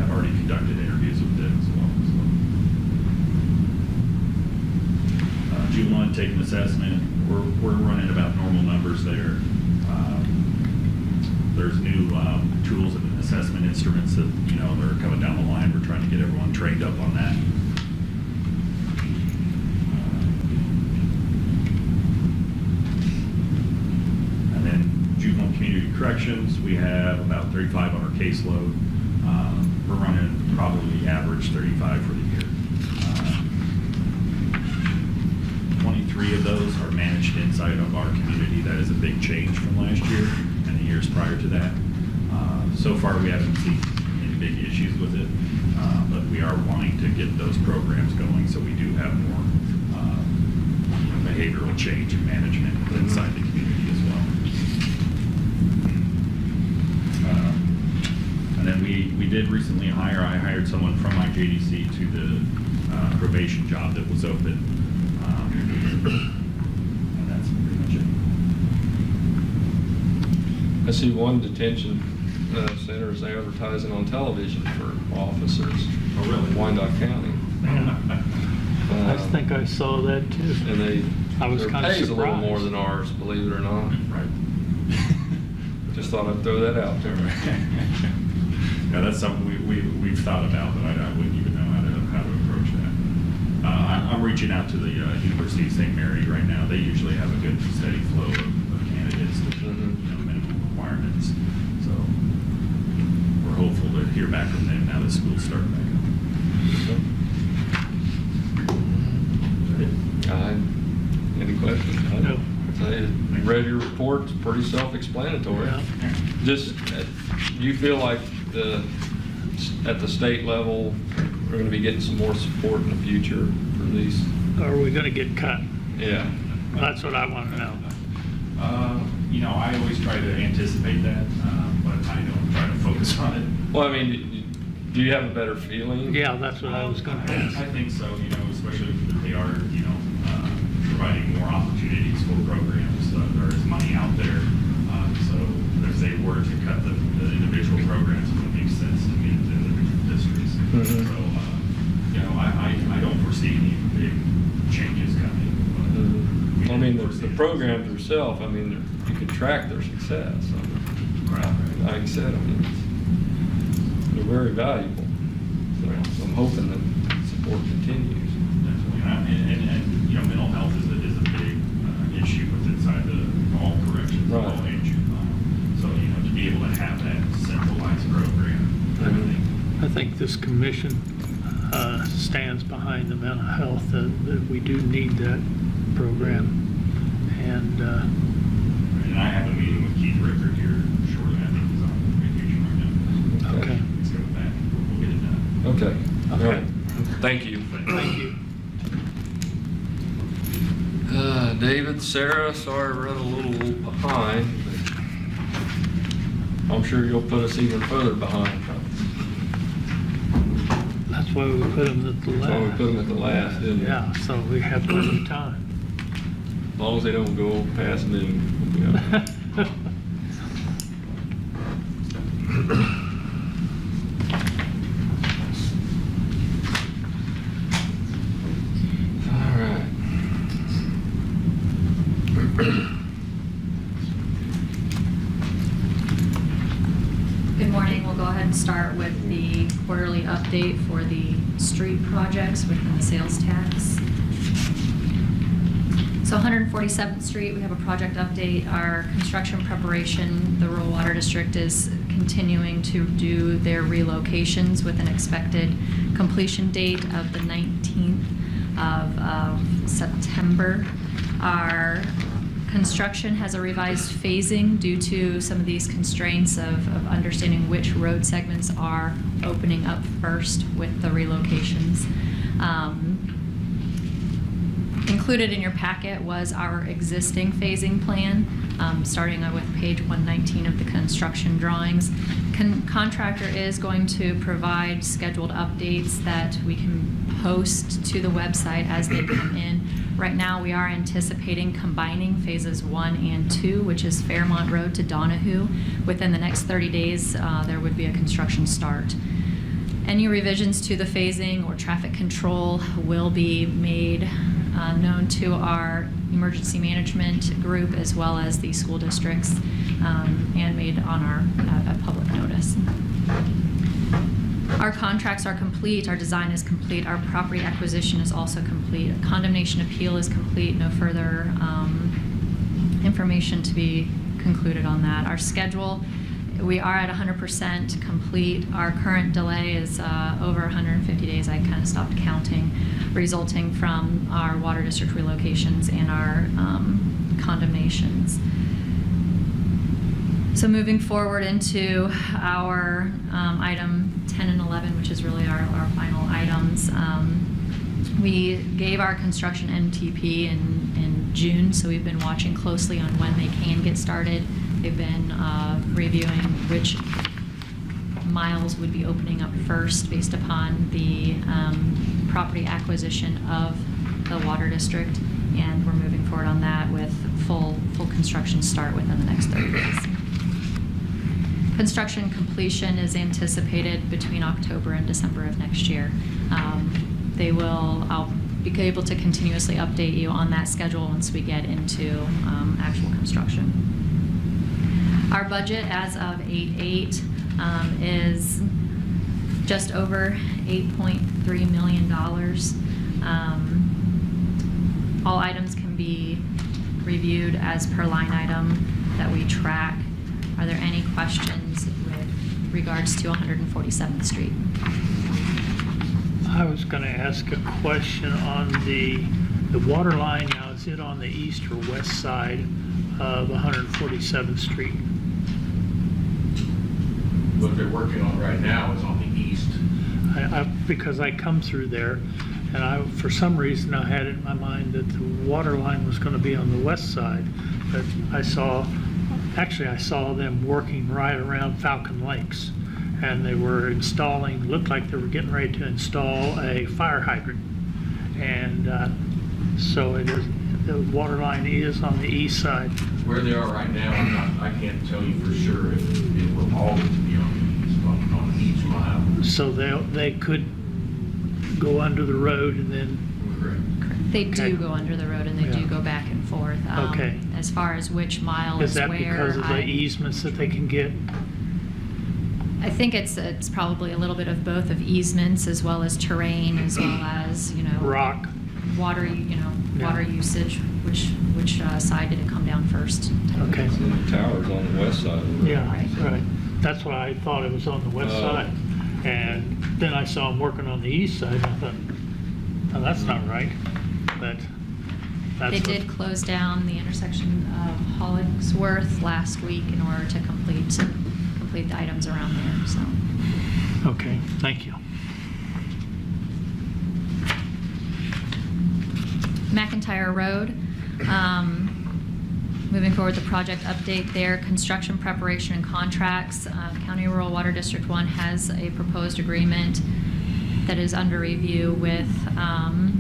Have already conducted interviews with them as well. Juvenile intake and assessment, we're running about normal numbers there. There's new tools and assessment instruments that they're coming down the line. We're trying to get everyone trained up on that. And then juvenile community corrections, we have about 35 on our caseload. We're running probably average 35 for the year. 23 of those are managed inside of our community. That is a big change from last year and the years prior to that. So far, we haven't seen any big issues with it, but we are wanting to get those programs going so we do have more behavioral change and management inside the community as well. And then we did recently I hired someone from my JDC to the probation job that was open. And that's pretty much it. I see one detention center is advertising on television for officers. Oh, really? Wyandotte County. I think I saw that too. And I was their kind of pay's a little surprised. more than ours, believe it or not. Right. Just thought I'd throw that out there. Yeah, that's something we've thought about, but I wouldn't even know how to approach that. I'm reaching out to the University of St. Mary right now. They usually have a good steady flow of candidates with minimum requirements. So we're hopeful to hear back from them now that school's starting back up. Any questions? No. I read your report. It's pretty self-explanatory. Yeah. Just, you feel like at the state level, we're going to be getting some more support in the future for these? Are we going to get cut? Yeah. That's what I want to know. You know, I always try to anticipate that, but I don't try to focus on it. Well, I mean, do you have a better feeling? Yeah, that's what I was going to ask. I think so, you know, especially if they are, you know, providing more opportunities for programs. There is money out there. So if they were to cut the individual programs, it would make sense to meet the individual districts. Mhm. So, you know, I don't foresee any big changes coming. But I mean, the programs themselves, I mean, you can track their success. Like I said, I mean, they're very valuable. So I'm hoping that support continues. Definitely. And you know, mental health is a big issue with inside all corrections, Right. all age. So, you know, to be able to have that centralized program, Mhm. I think this commission stands behind the mental health, that we do need that program. And And I have a meeting with Keith Rickard here shortly. I think he's on vacation right now. Okay. He's coming back. We'll get it done. Okay. All Okay. right. Thank you. thank you. David, Sarah, sorry we're running a little behind, but I'm sure you'll put us even further behind. That's why we put them at the That's why we last. put them at the last, didn't we? Yeah, so we have plenty of time. As long as they don't go past noon. Yeah. All right. Good morning. We'll go ahead and start with the quarterly update for the street projects within the sales tax. So 147th Street, we have a project update. Our construction preparation, the rural water district is continuing to do their relocations with an expected completion date of the 19th of September. Our construction has a revised phasing due to some of these constraints of understanding which road segments are opening up first with the relocations. Included in your packet was our existing phasing plan, starting with page 119 of the construction drawings. Contractor is going to provide scheduled updates that we can post to the website as they come in. Right now, we are anticipating combining phases 1 and 2, which is Fairmont Road to Donahue. Within the next 30 days, there would be a construction start. Any revisions to the phasing or traffic control will be made known to our emergency management group as well as the school districts, and made on our public notice. Our contracts are complete, our design is complete, our property acquisition is also complete. A condemnation appeal is complete, no further information to be concluded on that. Our schedule, we are at 100% complete. Our current delay is over 150 days. I kind of stopped counting, resulting from our water district relocations and our condemnations. So moving forward into our item 10 and 11, which is really our final items. We gave our construction MTP in June, so we've been watching closely on when they can get started. They've been reviewing which miles would be opening up first based upon the property acquisition of the water district, and we're moving forward on that with full construction start within the next 30 days. Construction completion is anticipated between October and December of next year. I'll be able to continuously update you on that schedule once we get into actual construction. Our budget as of 8/8 is just over $8.3 million. All items can be reviewed as per line item that we track. Are there any questions with regards to 147th Street? I was going to ask a question on the water line. Now, is it on the east or west side of 147th Street? What they're working on right now is on the east. Because I come through there, And for some reason, I had it in my mind that the water line was going to be on the west side. But I saw them working right around Falcon Lakes. And they were looked like they were getting ready to install a fire hydrant. And so the water line is on the east side. Where they are right now, I can't tell you for sure if it will always be on each mile. So they could go under the road and then, Correct. They do Okay. go under the road and they do Yeah. go back and forth. Okay. As far as which mile is is that where, because of the easements that they can get? I think it's probably a little bit of both, of easements as well as terrain, as well as, Rock? water, Yeah. water usage, which side did it come down first? Okay. The tower's on the west side of the road. Yeah, right. That's why I thought it was on the west Oh. side. And then I saw them working on the east side, and I thought, oh, that's not right. But that's They what- did close down the intersection of Hollingsworth last week in order to complete the items around there, so. Okay, thank you. McIntyre Road. Moving forward, the project update there, construction preparation and contracts. County Rural Water District 1 has a proposed agreement that is under review with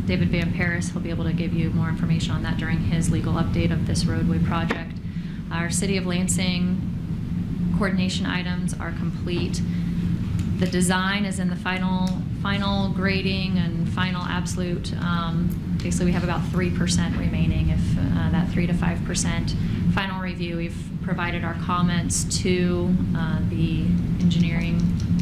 David Van Paris. He'll be able to give you more information on that during his legal update of this roadway project. Our City of Lansing coordination items are complete. The design is in the final grading and final absolute. Basically, we have about 3% remaining, if that 3 to 5%. Final review, we've provided our comments to the engineering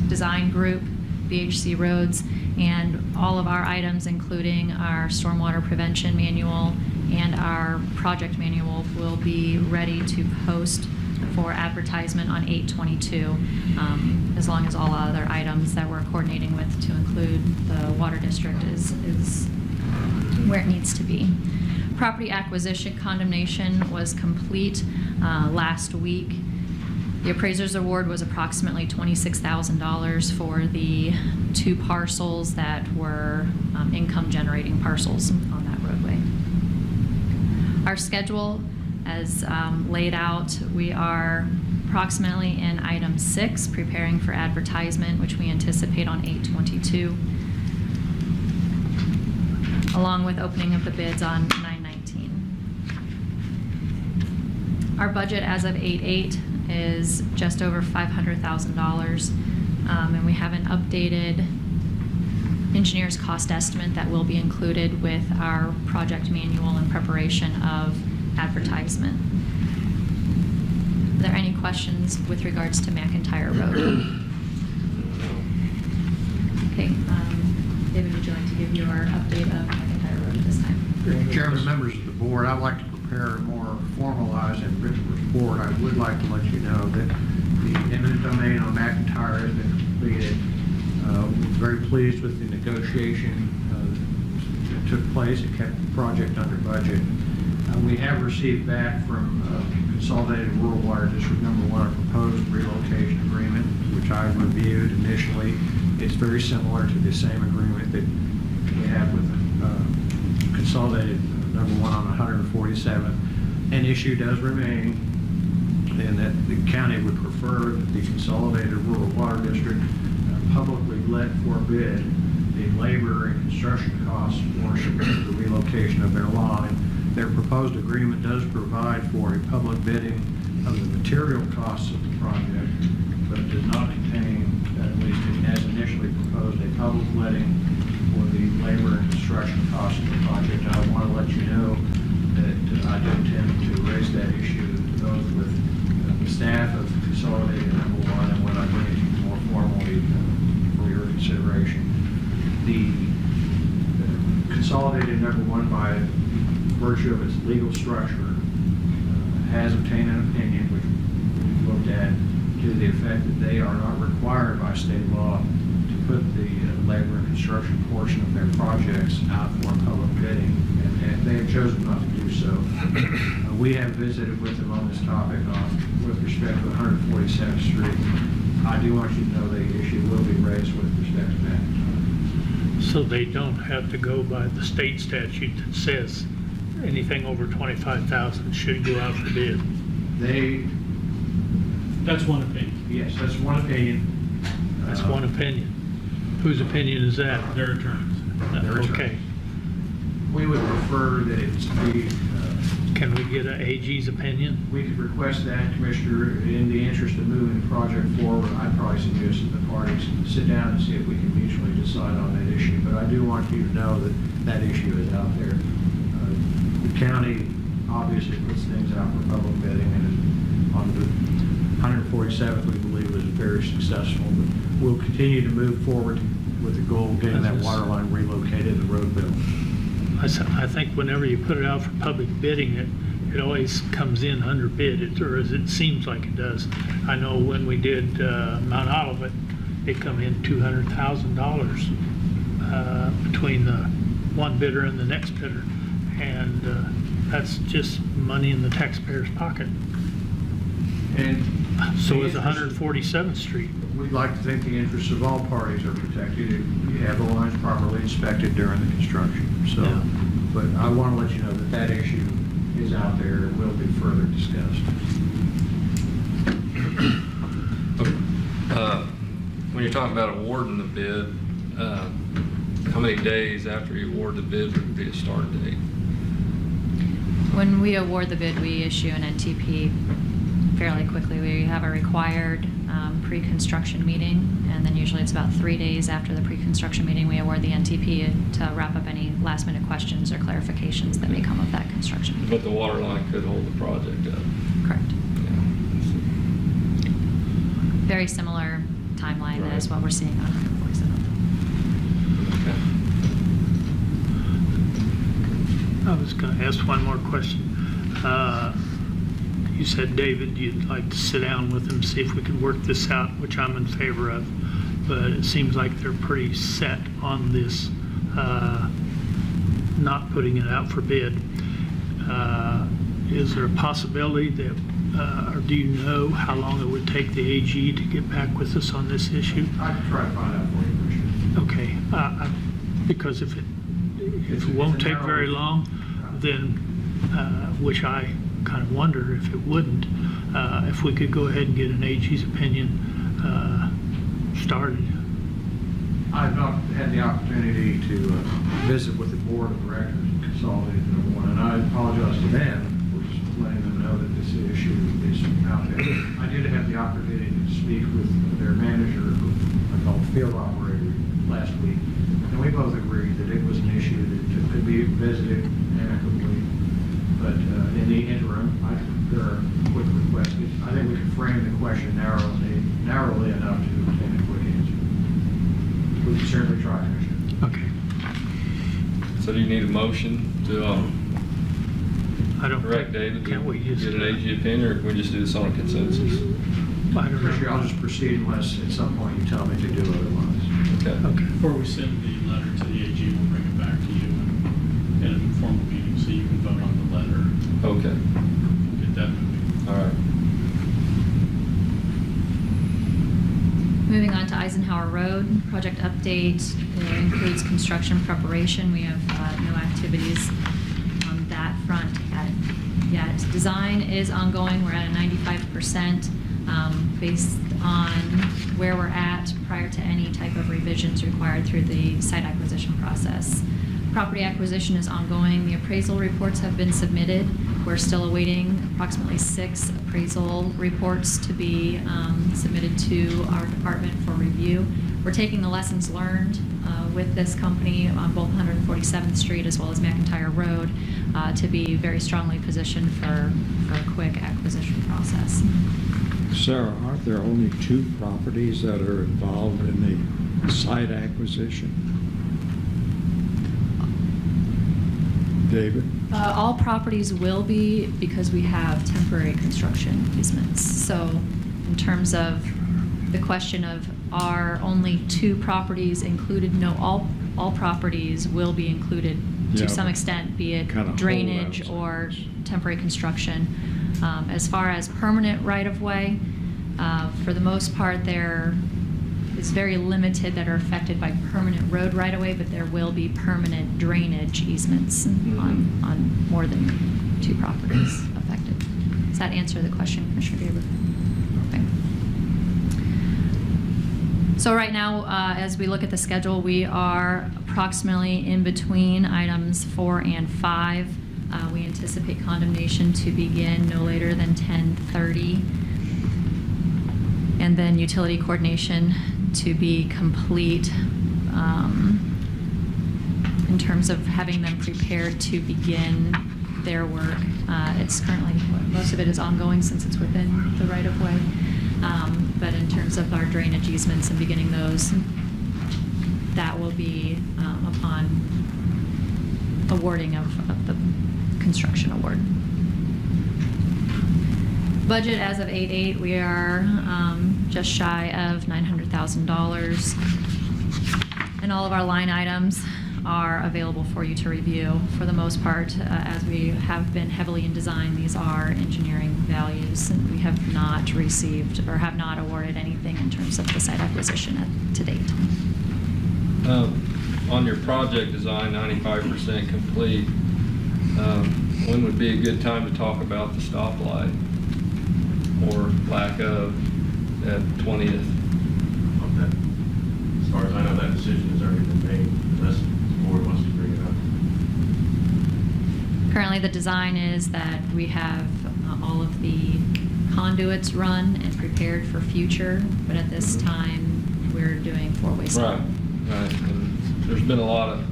design group, BHC Roads, and all of our items, including our stormwater prevention manual and our project manual, will be ready to post for advertisement on 8/22, as long as all other items that we're coordinating with to include the water district is where it needs to be. Property acquisition condemnation was complete last week. The appraiser's award was approximately $26,000 for the 2 parcels that were income-generating parcels on that roadway. Our schedule, as laid out, we are approximately in item 6, preparing for advertisement, which we anticipate on 8/22, along with opening of the bids on 9/19. Our budget as of 8/8 is just over $500,000, and we have an updated engineer's cost estimate that will be included with our project manual in preparation of advertisement. Are there any questions with regards to McIntyre Road? Okay, David, would you like to give your update of McIntyre Road at this time? Chairman, members of the board, I'd like to prepare a more formalized and written report. I would like to let you know that the eminent domain on McIntyre has been completed. We're very pleased with the negotiation that took place. It kept the project under budget. We have received back from Consolidated Rural Water District Number 1 a proposed relocation agreement, which I reviewed initially. It's very similar to the same agreement that we have with Consolidated Number 1 on 147. An issue does remain, in that the county would prefer that the Consolidated Rural Water District publicly let for bid the labor and construction costs for the relocation of their line. Their proposed agreement does provide for a public bidding of the material costs of the project, but it does not contain, at least as initially proposed, a public letting for the labor and construction costs of the project. I want to let you know that I do intend to raise that issue both with the staff of Consolidated Number 1 and when I bring it to you more formally for your consideration. The Consolidated Number 1, by virtue of its legal structure, has obtained an opinion, which we've looked at, to the effect that they are not required by state law to put the labor and construction portion of their projects out for public bidding, and they have chosen not to do so. We have visited with them on this topic with respect to 147th Street. I do want you to know the issue will be raised with respect to that. So they don't have to go by the state statute that says anything over 25,000 should go out for bid. They, That's one opinion. yes, that's one opinion. That's one opinion. Whose opinion is that? Their attorneys. Their attorney. Okay. We would prefer that it's be, Can we get an AG's opinion? we could request that, Commissioner, in the interest of moving the project forward. I'd probably suggest that the parties sit down and see if we can mutually decide on that issue. But I do want you to know that that issue is out there. The county obviously puts things out for public bidding, and on the 147th, we believe was very successful. But we'll continue to move forward with the goal of getting that water line relocated and the road built. I think whenever you put it out for public bidding, it always comes in under bid, or as it seems like it does. I know when we did Mount Olivet, it come in $200,000 between the one bidder and the next bidder. And that's just money in the taxpayer's pocket. And So is 147th Street. we'd like to think the interests of all parties are protected if you have the lines properly inspected during the construction. So, Yeah. but I want to let you know that that issue is out there and will be further discussed. When you're talking about awarding the bid, how many days after you award the bid would be a start date? When we award the bid, we issue an NTP fairly quickly. We have a required pre-construction meeting, and then usually it's about 3 days after the pre-construction meeting, we award the NTP to wrap up any last-minute questions or clarifications that may come of that construction meeting. But the water line could hold the project up. Correct. Yeah. Very similar timeline Right. as what we're seeing on 147. Okay. I was going to ask one more question. You said, David, you'd like to sit down with them, see if we could work this out, which I'm in favor of. But it seems like they're pretty set on this, not putting it out for bid. Is there a possibility that, or do you know how long it would take the AG to get back with us on this issue? I can try to find out for you, Commissioner. Okay, because if it won't take very long, then, which I kind of wonder if it wouldn't, if we could go ahead and get an AG's opinion started. I've not had the opportunity to visit with the board of directors and Consolidated number one, and I apologize to them for just letting them know that this issue is out there. I did have the opportunity to speak with their manager, who I call field operator, last week, and we both agreed that it was an issue that could be visited amicably. But in the interim, I concur with the request. I think we can frame the question narrowly enough to obtain a quick answer. We can certainly try, Commissioner. Okay. So do you need a motion to I don't direct think, David can't we to just, get an AG opinion, or can we just do this on a consensus? I don't Commissioner, know. I'll just proceed unless at some point you tell me to do otherwise. Okay. Okay. Before we send the letter to the AG, we'll bring it back to you in a formal meeting so you can vote on the letter. Okay. Get that moving. All right. Moving on to Eisenhower Road, project update. It includes construction preparation. We have no activities on that front yet. Design is ongoing. We're at a 95% based on where we're at prior to any type of revisions required through the site acquisition process. Property acquisition is ongoing. The appraisal reports have been submitted. We're still awaiting approximately 6 appraisal reports to be submitted to our department for review. We're taking the lessons learned with this company on both 147th Street as well as McIntyre Road to be very strongly positioned for a quick acquisition process. Sarah, aren't there only 2 properties that are involved in the site acquisition? David? All properties will be, because we have temporary construction easements. So in terms of the question of are only 2 properties included, no, all properties will be included to Yeah, some but extent, be it kinda drainage hold or outs. temporary construction. As far as permanent right-of-way, for the most part, they're is very limited that are affected by permanent road right-of-way, but there will be permanent drainage easements on more than 2 properties affected. Does that answer the question, Commissioner Gaber? Okay. So right now, as we look at the schedule, we are approximately in between items 4 and 5. We anticipate condemnation to begin no later than 10:30. And then utility coordination to be complete in terms of having them prepared to begin their work. It's currently, most of it is ongoing since it's within the right-of-way. But in terms of our drainage easements and beginning those, that will be upon awarding of the construction award. Budget as of 8/8, we are just shy of $900,000. And all of our line items are available for you to review. For the most part, as we have been heavily in design, these are engineering values. And we have not received or have not awarded anything in terms of the site acquisition to date. On your project design, 95% complete, when would be a good time to talk about the stoplight or lack of at 20th? As far as I know, that decision has already been made, unless the board wants to bring it up. Currently, the design is that we have all of the conduits run and prepared for future, but at this time, we're doing 4-way stop. Right. And there's been a lot of,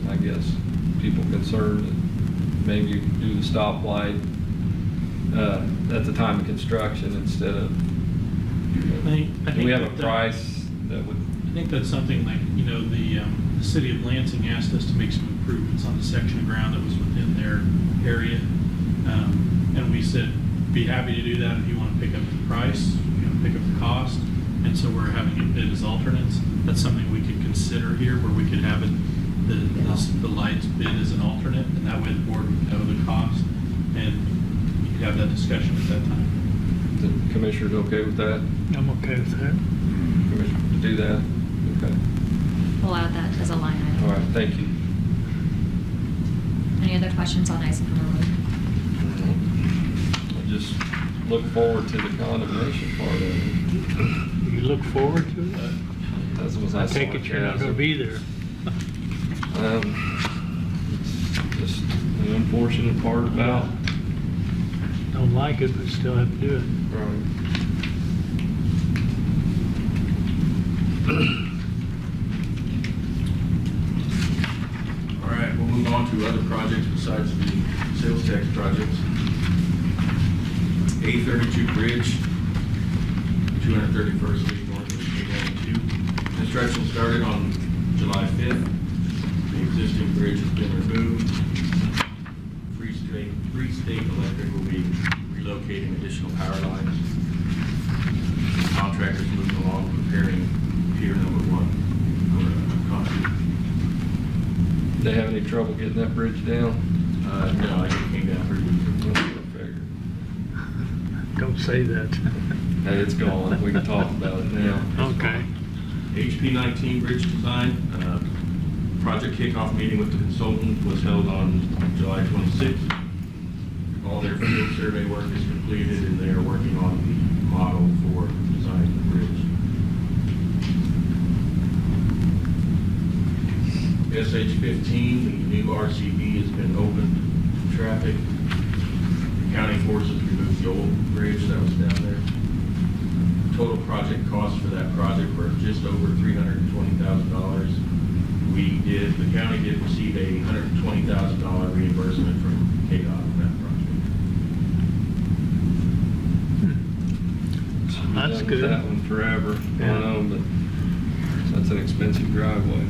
I guess, people concerned that maybe do the stoplight at the time of construction instead of, I do we have a think price that would? I think that's something like, the city of Lansing asked us to make some improvements on the section of ground that was within their area. And we said, be happy to do that if you want to pick up the price, pick up the cost. And so we're having it bid as alternates. That's something we could consider here, where we could have it, the lights bid as an alternate, and that way the board would know the cost, and you could have that discussion at that time. The commissioner's okay with that? I'm okay with that. Commissioner, to do that? Okay. We'll add that as a line item. All right, thank you. Any other questions on Eisenhower Road? I just look forward to the condemnation part of it. You look forward to it? That's what I take it you're not going to be there. It's just the unfortunate part about. Don't like it, but still have to do it. Right. All right, we'll move on to other projects besides the sales tax projects. A32 Bridge, 231st Street north of A92. Construction started on July 5th. The existing bridge has been removed. Free State Electric will be relocating additional power lines. Contractors moving along preparing pier number 1 for concrete. They have any trouble getting that bridge down? No, I think it came down pretty easy. Don't say that. Hey, it's gone. We can talk about it now. Okay. HP19 bridge design, project kickoff meeting with the consultant was held on July 26th. All their field survey work is completed and they are working on the model for designing the bridge. SH15, the new RCB has been opened to traffic. The county forces removed the old bridge that was down there. Total project costs for that project were just over $320,000. The county did receive a $120,000 reimbursement from KDOT on that project. That's Done with good. That one forever. Yeah. I know, but that's an expensive driveway.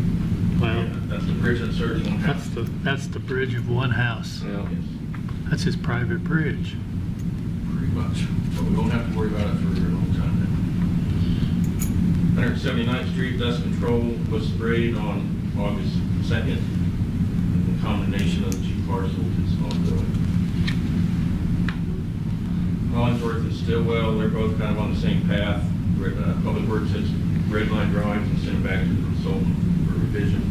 Well, Yeah, that's the bridge that serves one house. that's the bridge of one house. Yeah. Yes, That's his private bridge. pretty much. But we won't have to worry about it for a long time now. 179th Street dust control was sprayed on August 2nd. And the condemnation of the 2 parcels is ongoing. Collinsworth and Stillwell, they're both kind of on the same path. Public Works has red line drawings and sent them back to the consultant for revision.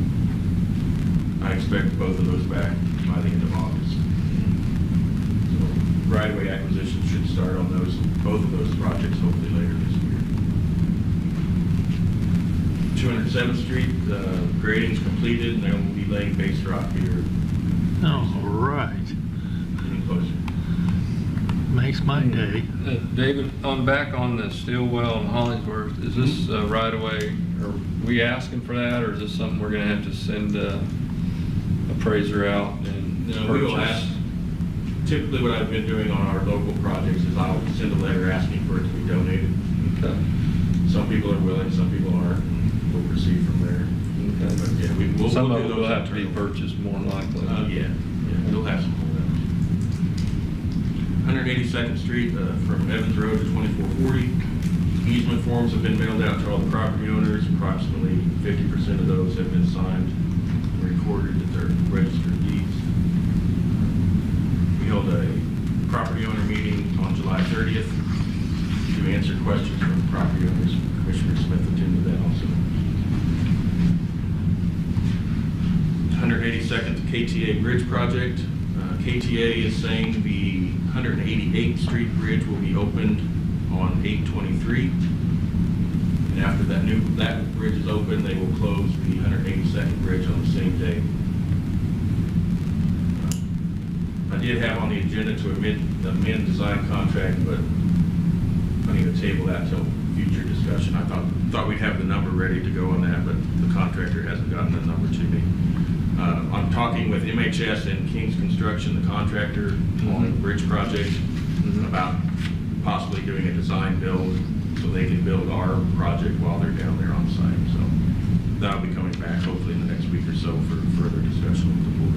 I expect both of those back by the end of August. So right-of-way acquisition should start on those, both of those projects hopefully later this year. 207th Street, grading's completed, and they will be laying base rock here. All right. Getting closer. Makes my day. David, back on the Stillwell and Hollingsworth, is this right away, are we asking for that, or is this something we're gonna have to send appraiser out and No, we will ask, typically what I've been doing on our local projects is I'll send a letter asking for it to be donated. Okay. Some people are willing, some people aren't, and we'll proceed from there. Okay. But yeah, we'll Some do of it those will have to be internally. purchased more than likely. Yeah, we'll have some holdouts. 182nd Street, from Evans Road to 2440. Easement forms have been mailed out to all the property owners. Approximately 50% of those have been signed and recorded at their registered deeds. We held a property owner meeting on July 30th to answer questions from property owners. Commissioner Smith attended that also. 182nd KTA Bridge Project. KTA is saying the 188th Street Bridge will be opened on 8/23. And after that bridge is open, they will close the 182nd Bridge on the same day. I did have on the agenda to amend design contract, but I need to table that till future discussion. I thought we'd have the number ready to go on that, but the contractor hasn't gotten the number to me. I'm talking with MHS and King's Construction, the contractor on the bridge project, about possibly doing a design build so they can build our project while they're down there on site. So that'll be coming back hopefully in the next week or so for further discussion with the board.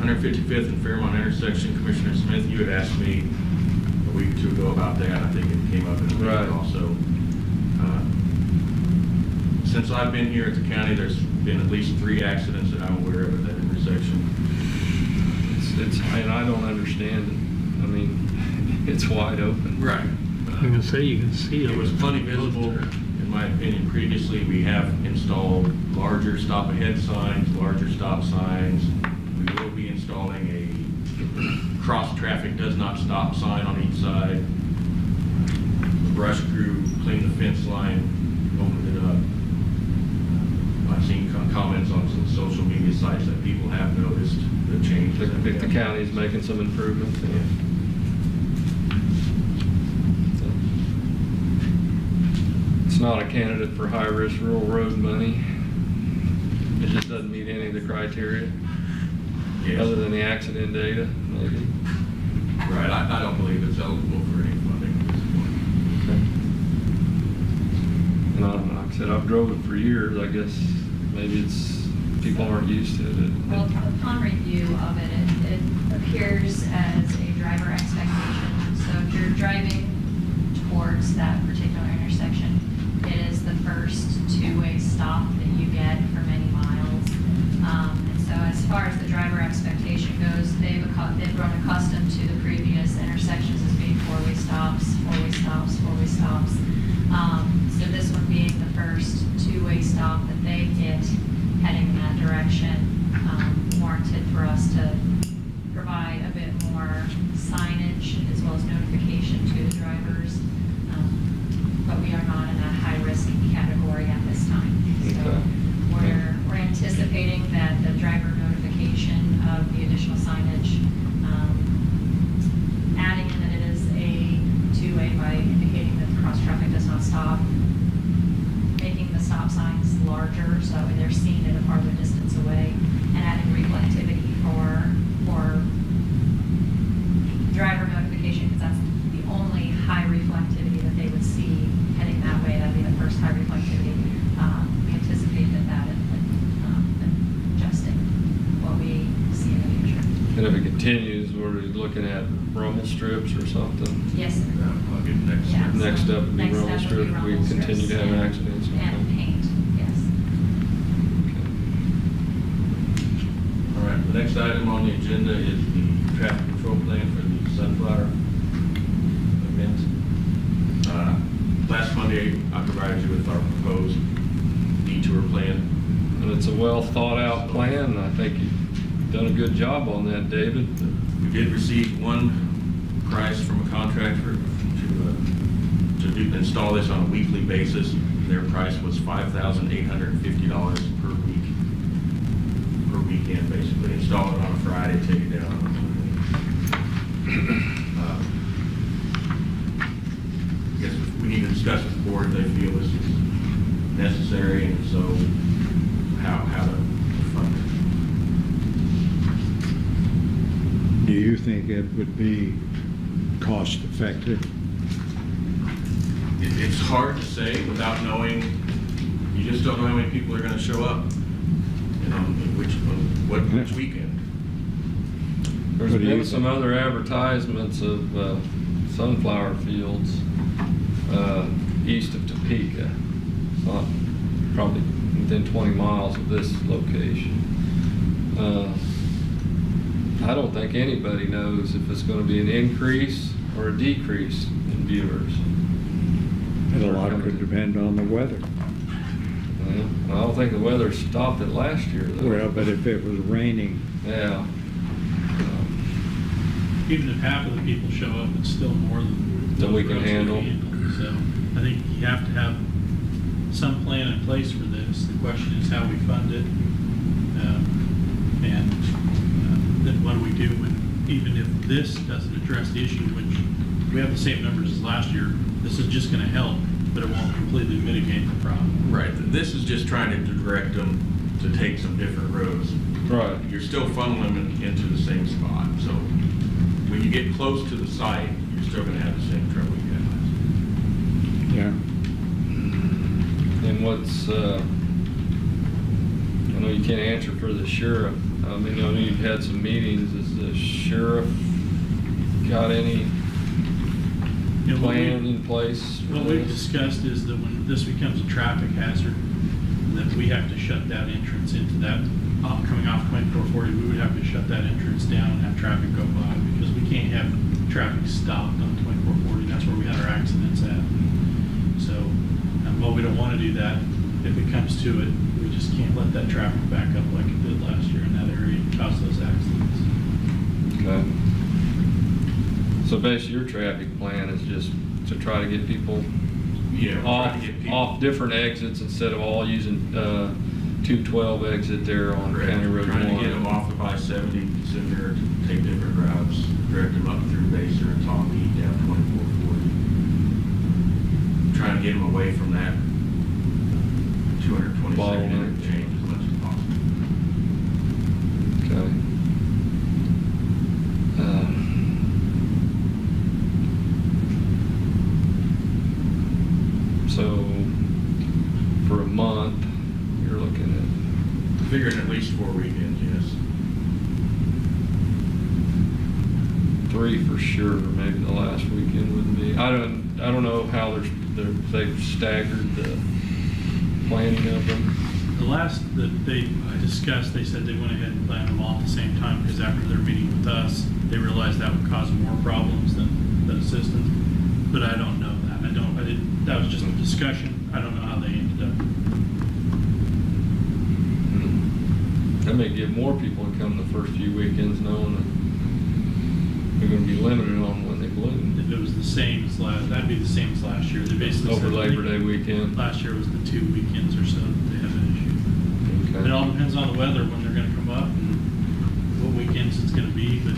155th and Fairmont intersection, Commissioner Smith, you had asked me a week or two ago about that. I think it came up in the Right. meeting also. Since I've been here at the county, there's been at least 3 accidents that I'm aware of at that intersection. And I don't understand it. I mean, it's wide open. Right. I'm gonna say you can see It was plenty visible, in my opinion, previously. We have installed larger stop ahead signs, larger stop signs. We will be installing a cross traffic does not stop sign on each side. The brush crew cleaned the fence line, opened it up. I've seen comments on some social media sites that people have noticed the change. If the county's making some improvements. Yeah. It's not a candidate for high-risk rural road money. It just doesn't meet any of the criteria, Yes. other than the accident data, maybe. Right, I don't believe it's eligible for any funding at this point. And like I said, I've drove it for years. I guess maybe it's, people aren't used to it. Well, upon review of it, it appears as a driver expectation. So if you're driving towards that particular intersection, it is the first two-way stop that you get for many miles. And so as far as the driver expectation goes, they've grown accustomed to the previous intersections as being four-way stops, four-way stops, four-way stops. So this one being the first two-way stop that they get heading in that direction, warranted for us to provide a bit more signage as well as notification to the drivers. But we are not in that high-risk category at this time. So we're anticipating that the driver notification of the additional signage, adding in that it is a two-way by indicating that the cross traffic does not stop, making the stop signs larger so that way they're seen at a farther distance away, and adding reflectivity for driver notification, because that's the only high reflectivity that they would see heading that way. That'd be the first high reflectivity. We anticipate that adjusting what we see in the future. And if it continues, we're looking at rumble strips or something. Yes, sir. I'll get the next Yeah. step. Next up would be Next rumble step would strip. be We rumble continue to strips have and- accidents. And paint, yes. All right, the next item on the agenda is the traffic control plan for the Sunflower fence. Last Monday, I provided you with our proposed detour plan. And it's a well thought out plan. I think you've done a good job on that, David. We did receive one price from a contractor to install this on a weekly basis. Their price was $5,850 per week, per weekend, basically. Install it on a Friday, take it down on a Monday. I guess we need to discuss with the board if they feel this is necessary, and so how to fund it. Do you think it would be cost effective? It's hard to say without knowing. You just don't know how many people are going to show up, and on which weekend. There's What do you been some think? other advertisements of sunflower fields east of Topeka, probably within 20 miles of this location. I don't think anybody knows if it's going to be an increase or a decrease in viewers. And a lot could depend on the weather. Well, I don't think the weather stopped it last year, though. Well, but if it was raining, Yeah. Even if half of the people show up, it's still more than Than we can roads handle. So I think you have to have some plan in place for this. The question is how we fund it. And then what do we do when, even if this doesn't address the issue, which we have the same numbers as last year, this is just going to help, but it won't completely mitigate the problem. Right. This is just trying to direct them to take some different roads. Right. You're still funneling them into the same spot. So when you get close to the site, you're still going to have the same trouble you had last year. yeah. And what's, I know you can't answer for the sheriff. I mean, I know you've had some meetings. Has the sheriff got any You know, plan in place? for What we've this? discussed is that when this becomes a traffic hazard, that we have to shut that entrance into that, coming off 2440, we would have to shut that entrance down and have traffic go by, because we can't have traffic stopped on 2440. That's where we had our accidents at. So, while we don't want to do that, if it comes to it, we just can't let that traffic back up like it did last year in that area and cause those accidents. Okay. So basically, your traffic plan is just to try to get people Yeah, off, trying to get people- off different exits instead of all using 212 exit there on Correct. County Road 1. Trying to get them off of I-70 sooner to take different routes, direct them up through Baser and Talkie down 2440. Trying to get them away from that 222nd Bottleneck. interchange as much as possible. Okay. So, for a month, you're looking Figuring at least 4 weekends, yes. at 3 for sure. Maybe the last weekend wouldn't be. I don't know how they've staggered the planning of them. The last that they discussed, they said they went ahead and planned them all at the same time, because after their meeting with us, they realized that would cause more problems than assistance. But I don't know that. That was just a discussion. I don't know how they ended up. That may give more people to come the first few weekends, knowing that they're going to be limited on when they bloom. If it was the same as last, that'd be the same as last year. They basically Over said Labor Day weekend. last year was the 2 weekends or so that they have an issue. Okay. It all depends on the weather, when they're gonna come up and what weekends it's gonna be, but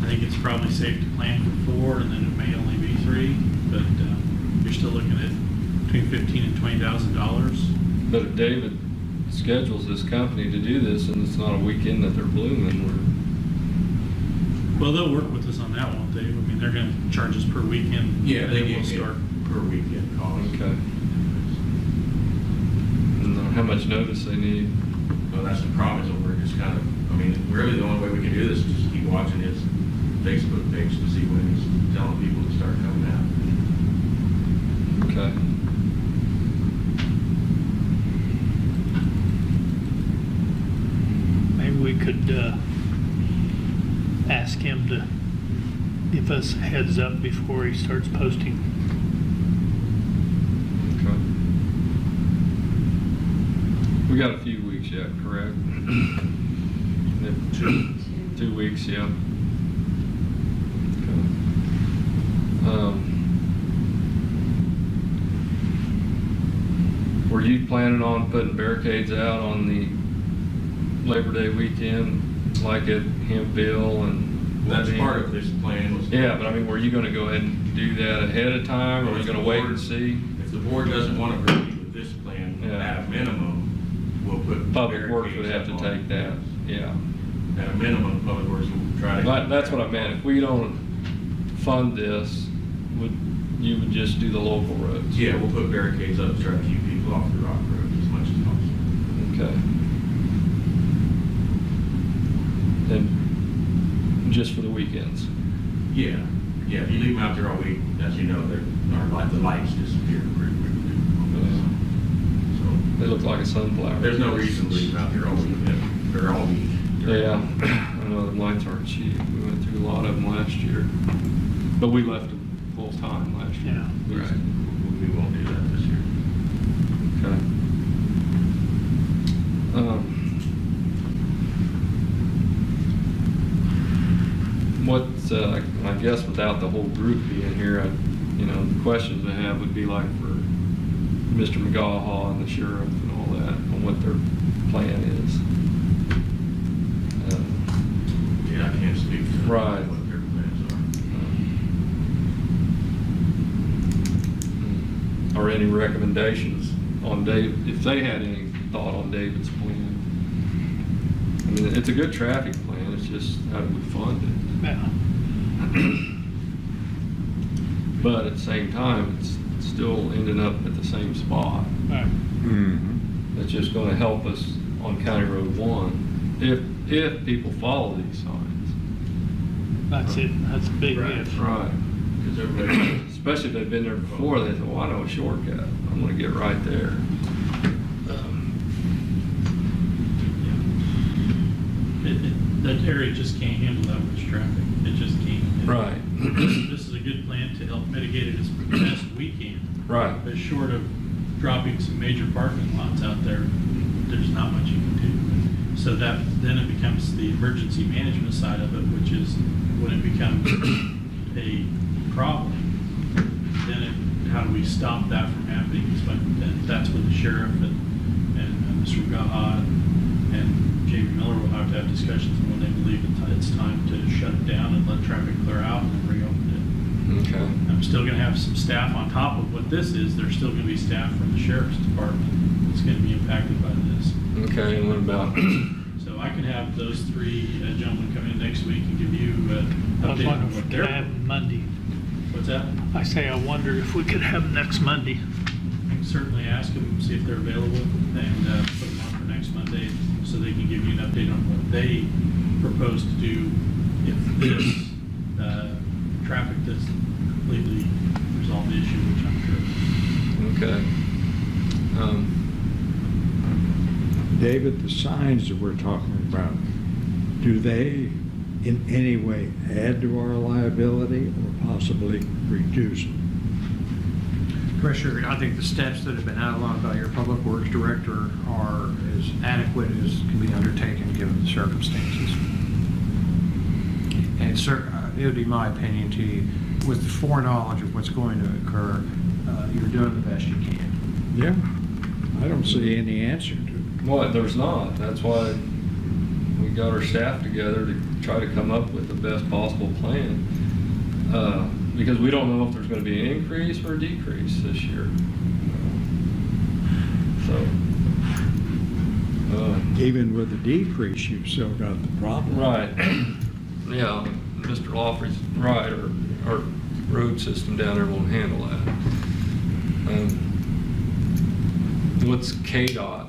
I think it's probably safe to plan for 4, and then it may only be 3, but you're still looking at between $15,000 and $20,000. But if David schedules this company to do this and it's not a weekend that they're blooming, Well, they'll work with us on that, won't they? I mean, they're gonna charge us per weekend. Yeah, and they then get we'll hit start. per weekend cost. Okay. And how much notice they need. Well, that's the problem, is that we're just kind of, I mean, really the only way we can do this is just keep watching his Facebook page to see when he's telling people to start coming out. Okay. Maybe we could ask him to give us a heads up before he starts posting. Okay. We got a few weeks yet, correct? Yep, 2 weeks, yeah. Okay. Were you planning on putting barricades out on the Labor Day weekend, like at Hempville and? That's part of this plan. Yeah, but I mean, were you gonna go ahead and do that ahead of time, or were you gonna wait and see? If the board doesn't want to proceed with this plan, Yeah. at a minimum, we'll put. Public Works would have to barricades up take that, on it. yeah. At a minimum, Public Works will try to. That's what I meant, if we don't fund this, you would just do the local roads? Yeah, we'll put barricades up to try to keep people off the rock road as much as possible. Okay. And just for the weekends? Yeah, if you leave them out there all week, as you know, the lights disappear pretty quickly. They look like a sunflower. So there's no reason to leave them out there all week, or all week. Yeah, I know the lights aren't cheap. We went through a lot of them last year. But we left them full time last year. Yeah. Right, we won't do that this year. Okay. I guess without the whole group being here, the questions I have would be like for Mr. McGaha and the sheriff and all that, on what their plan is. Yeah, I can't speak to Right. what their plans are. Or any recommendations on Dave, if they had any thought on David's plan. I mean, it's a good traffic plan, it's just how do we fund it? Yeah. But at the same time, it's still ending up at the same spot. Right. It's just gonna help us on County Road 1, if people follow these signs. That's it. That's a big Right. if. Right. Because everybody, Especially if they've been there before, they say, well, I know a shortcut, I'm gonna get right there. That area just can't handle that much traffic. It just can't. Right. This is a good plan to help mitigate it as best we can. Right. But short of dropping some major parking lots out there, there's not much you can do. So then it becomes the emergency management side of it, which is when it becomes a problem, how do we stop that from happening? And that's where the sheriff and Mr. Gaha and Jamie Miller will have to have discussions on when they believe it's time to shut it down and let traffic clear out and then reopen it. Okay. I'm still gonna have some staff on top of what this is. There's still gonna be staff from the sheriff's department that's gonna be impacted by this. Okay, and what about, So I can have those three gentlemen come in next week and give you an I was update wondering on if what we they're. could have them Monday. What's that? I say I wonder if we could have them next Monday. I can certainly ask them, see if they're available, and put them on for next Monday, so they can give you an update on what they propose to do if this traffic doesn't completely resolve the issue, which I'm sure. okay. David, the signs that we're talking about, do they in any way add to our liability or possibly reduce it? Commissioner, I think the steps that have been outlined by your Public Works Director are as adequate as can be undertaken given the circumstances. And sir, it would be my opinion to you, with the foreknowledge of what's going to occur, you're doing the best you can. Yeah, I don't see any answer to it. What, there's not, that's why we got our staff together to try to come up with the best possible plan. Because we don't know if there's gonna be an increase or a decrease this year. Even with the decrease, you've still got the problem. Right, yeah, Mr. Lawford's right, our road system down there won't handle that. What's KDOT?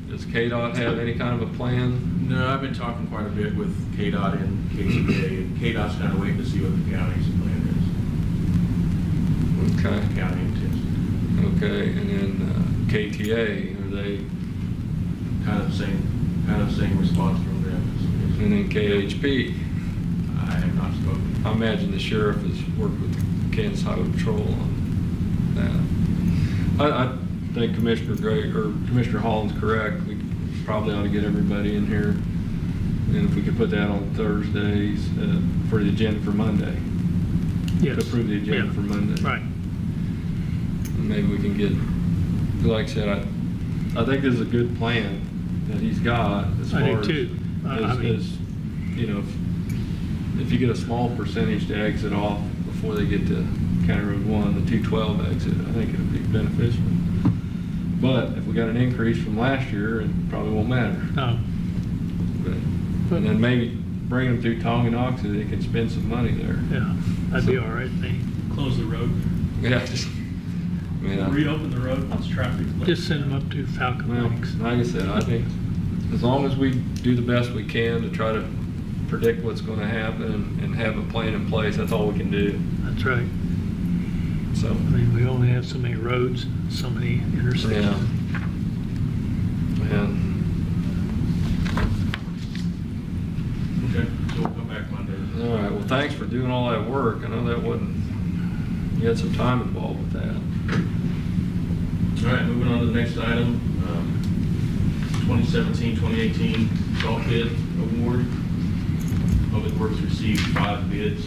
Does KDOT have any kind of a plan? no, I've been talking quite a bit with KDOT and KCA, and KDOT's kind of waiting to see what the county's plan is. Okay, The county intends okay, and then KTA, are they, kind of the same response from them. and then KHP? I have not I've spoken. I imagine the sheriff has worked with Kansas Highway Patrol on that. I think Commissioner Gray, or Commissioner Holland's correct. We probably ought to get everybody in here. And if we could put that on Thursdays for the agenda for Monday. Yes. To approve the agenda Yeah. for Monday. Right. And maybe we can get, like I said, I think this is a good plan that he's got as I far do as, too. I mean- as, you know, if you get a small percentage to exit off before they get to County Road 1, the 212 exit, I think it would be beneficial. But if we got an increase from last year, it probably won't matter. No. But, and then maybe bring them through Tonganock so they can spend some money there. Yeah, that'd be all right, with me. Close the road, Yeah, just, I mean, reopen the road once traffic. Just send them up to Falcon well, Lakes. like I said, I think as long as we do the best we can to try to predict what's going to happen and have a plan in place, that's all we can do. That's right. So, I mean, we only have so many roads, so many intersections. and Okay, so we'll come back Monday. all right, well, thanks for doing all that work. I know that wasn't, you had some time involved with that. All right, moving on to the next item, 2017-2018 salt bid award. Public Works received 5 bids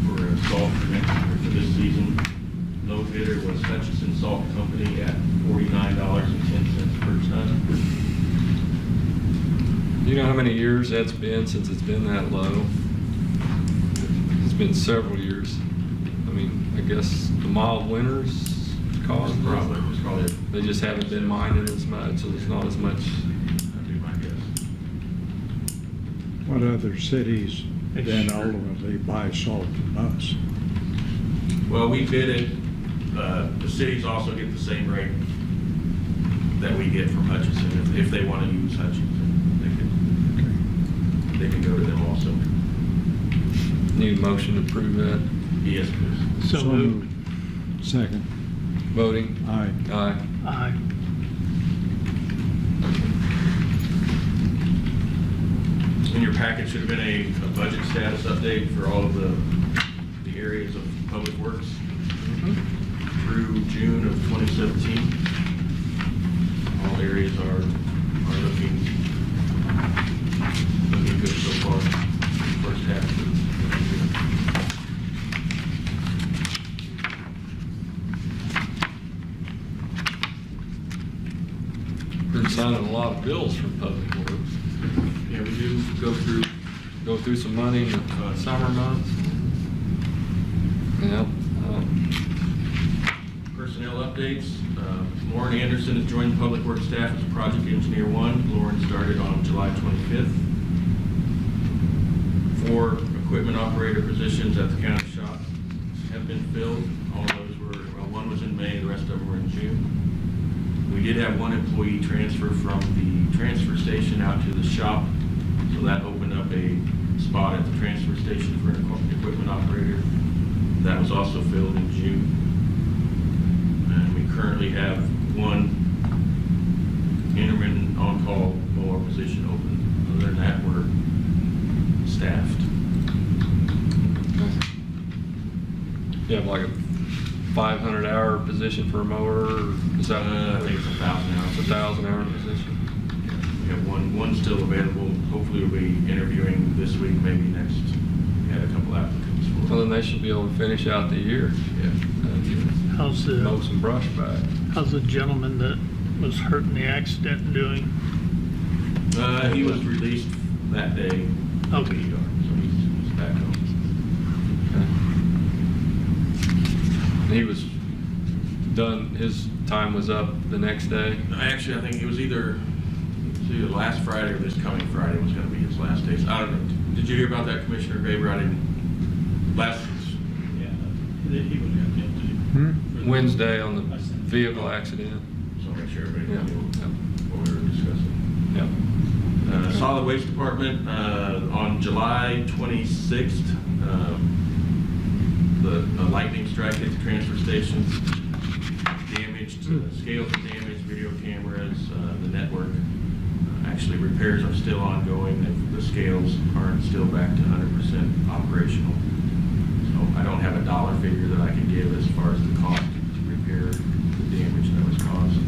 for salt for this season. Low bidder was Hutchison Salt Company at $49.10 per ton. Do you know how many years that's been since it's been that low? It's been several years. I mean, I guess the mild winters caused it. It's probably, They just haven't been mining as much, so there's not as much. that'd be my guess. What other cities then ultimately buy salt from us? Well, we bid it, the cities also get the same rate that we get from Hutchison. If they want to use Hutchison, they can go to them also. Need a motion to approve that. Yes, please. So moved. Second. Voting? Aye. Aye. Aye. In your packet should have been a budget status update for all of the areas of Public Works through June of 2017. All areas are looking good so far. First half of the year. Been signing a lot of bills from Public Works. Yeah, we do Go through some money in the summer months. Yep. personnel updates. Lauren Anderson has joined Public Works staff as Project Engineer 1. Lauren started on July 25th. 4 equipment operator positions at the county shop have been filled. All of those were, well, one was in May, the rest of them were in June. We did have 1 employee transfer from the transfer station out to the shop, so that opened up a spot at the transfer station for an equipment operator. That was also filled in June. And we currently have 1 intermittent on-call mower position open. Other than that, we're staffed. You have like a 500-hour position for a mower, or is that? I think it's 1,000 hours. It's a 1,000-hour position. We have one still available. Hopefully we'll be interviewing this week, maybe next. We had a couple applicants for. Well, then they should be able to finish out the year. Yeah. How's Mow the, some brush back. how's the gentleman that was hurt in the accident doing? He was released that day. Okay. So he's back home. He was done, his time was up the next day. Actually, I think it was either last Friday or this coming Friday was going to be his last day. So I don't know. Did you hear about that, Commissioner Graber? I didn't. Last. Wednesday on the vehicle accident. So I'll make sure everybody Yeah. knows what we were discussing. Yep. Solid Waste Department, on July 26th, the lightning strike hit the transfer station, damaged, scales damaged, video cameras, the network Actually, repairs are still ongoing, the scales aren't still back to 100% operational. So I don't have a dollar figure that I can give as far as the cost to repair the damage that was caused.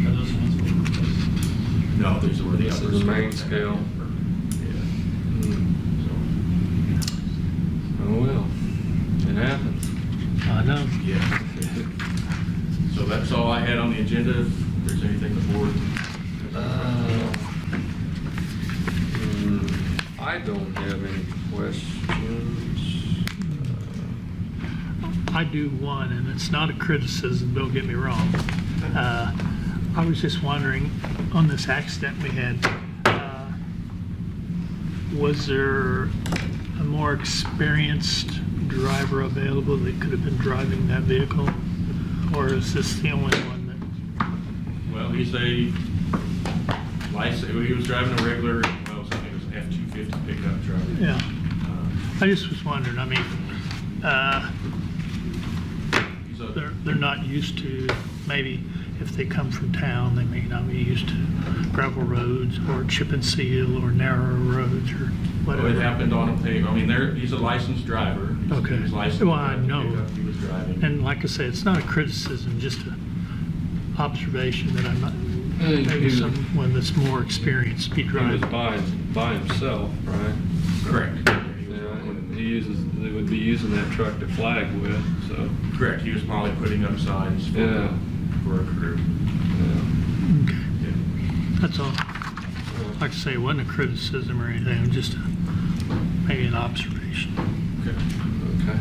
Are those ones we replaced? No, these were the This upper is the main scale. scale. Yeah. Oh, well, it happens. I know. So, yeah. So that's all I had on the agenda. If there's anything the board. I don't have any questions. I do one, and it's not a criticism, don't get me wrong. I was just wondering, on this accident we had, was there a more experienced driver available that could have been driving that vehicle? Or is this the only one that? Well, he's a license. He was driving a regular, well, I think it was an F-250 pickup truck. Yeah. I just was wondering, I mean, He's a, they're not used to, maybe if they come from town, they may not be used to gravel roads or chip and seal or narrow roads or well, whatever. it happened on a pavement. I mean, he's a licensed driver. Okay. He was licensed. Well, to I drive the know. pickup he was driving. And like I say, it's not a criticism, just an observation that I'm not, He maybe was- someone that's more experienced be He was driving. by himself, right? Correct. Yeah, and they would be using that truck to flag with, so. Correct. He was probably putting up signs for, Yeah. for a crew. Yeah. Okay, Yeah. that's all. Like I say, it wasn't a criticism or anything, it was just maybe an observation. Okay. Okay.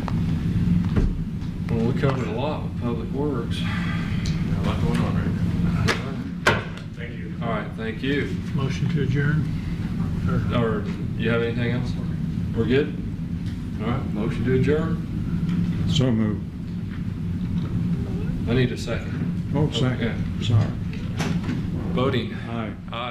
Well, we covered a lot with Public Works. Got a lot going on right now. Thank you. All right, thank you. Motion to adjourn? Or, you have anything else? We're good? All right, motion to adjourn? So moved. I need a second. Oh, second, sorry. Voting. Aye. Aye.